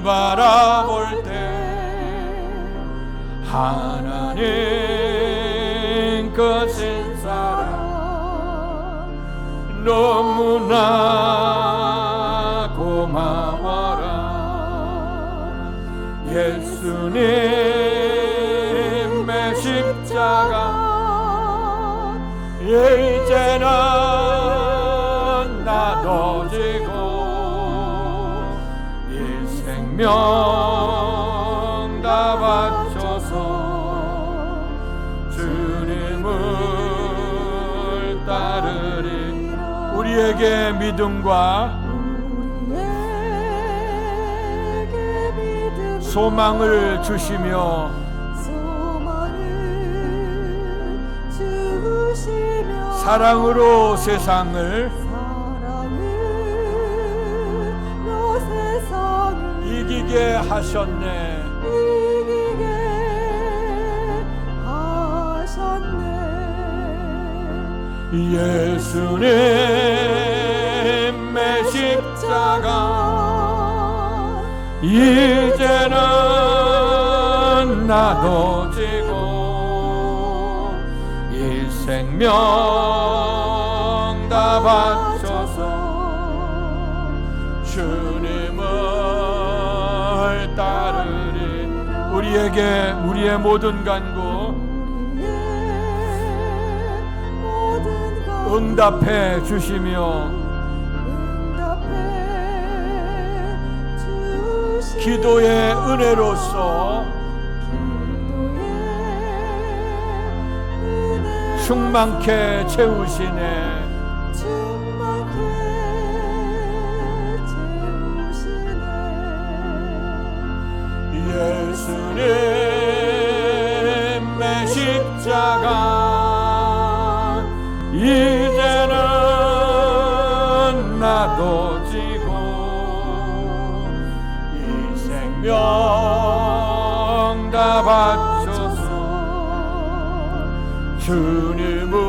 바라볼 때 하나님 크신 사랑 너무나 고마워라. 예수님의 십자가 이제는 나눠지고 이 생명 다 바쳐서 주님을 따르리. 우리에게 믿음과 소망을 주시며 사랑으로 세상을 이기게 하셨네. 예수님의 십자가 이제는 나눠지고 이 생명 다 바쳐서 주님을 따르리. 우리에게 우리의 모든 간구 응답해 주시며 기도의 은혜로서 충만케 채우시네. 예수님의 십자가 이제는 나눠지고 이 생명 다 바쳐서 주님을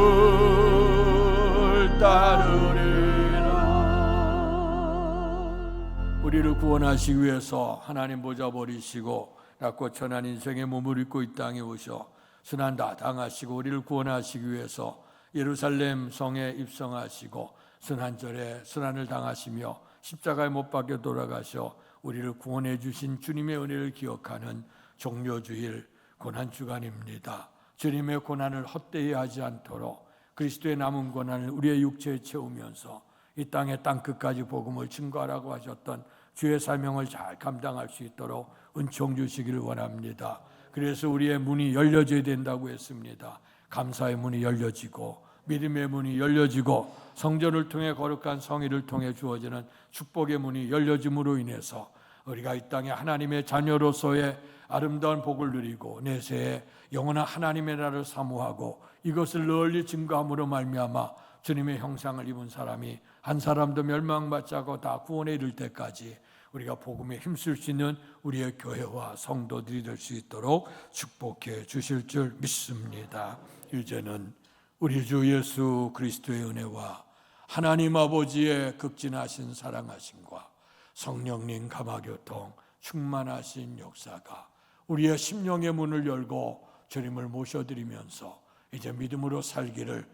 구원하시기 위해서 하나님 보좌 버리시고 낮고 천한 인생의 몸을 입고 이 땅에 오셔 순환 다 당하시고 우리를 구원하시기 위해서 예루살렘 성에 입성하시고 순환절에 순환을 당하시며 십자가에 못 박혀 돌아가셔 우리를 구원해 주신 주님의 은혜를 기억하는 종료주일 고난주간입니다. 주님의 고난을 헛되이 하지 않도록 그리스도의 남은 고난을 우리의 육체에 채우면서 이 땅의 땅끝까지 복음을 증거하라고 하셨던 주의 사명을 잘 감당할 수 있도록 은총 주시기를 원합니다. 그래서 우리의 문이 열려져야 된다고 했습니다. 감사의 문이 열려지고 믿음의 문이 열려지고 성전을 통해 거룩한 성의를 통해 주어지는 축복의 문이 열려짐으로 인해서 우리가 이 땅에 하나님의 자녀로서의 아름다운 복을 누리고 내세에 영원한 하나님의 나라를 사모하고 이것을 널리 증거함으로 말미암아 주님의 형상을 입은 사람이 한 사람도 멸망받지 않고 다 구원에 이를 때까지 우리가 복음에 힘쓸 수 있는 우리의 교회와 성도들이 될 수 있도록 축복해 주실 줄 믿습니다. 이제는 우리 주 예수 그리스도의 은혜와 하나님 아버지의 극진하신 사랑하심과 성령님 감화교통 충만하신 역사가 우리의 심령의 문을 열고 주님을 모셔드리면서 이제 믿음으로 살기를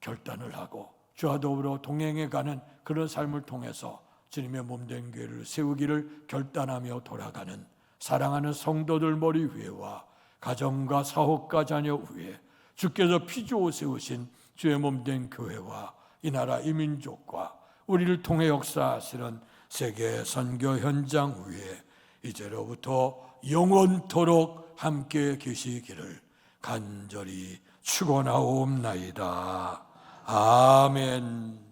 결단을 하고 주와 더불어 동행해가는 그런 삶을 통해서 주님의 몸된 교회를 세우기를 결단하며 돌아가는 사랑하는 성도들 머리 위에와 가정과 사업과 자녀 위에 주께서 피주어 세우신 주의 몸된 교회와 이 나라 이 민족과 우리를 통해 역사하시는 세계 선교 현장 위에 이제로부터 영원토록 함께 계시기를 간절히 축원하옵나이다. 아멘.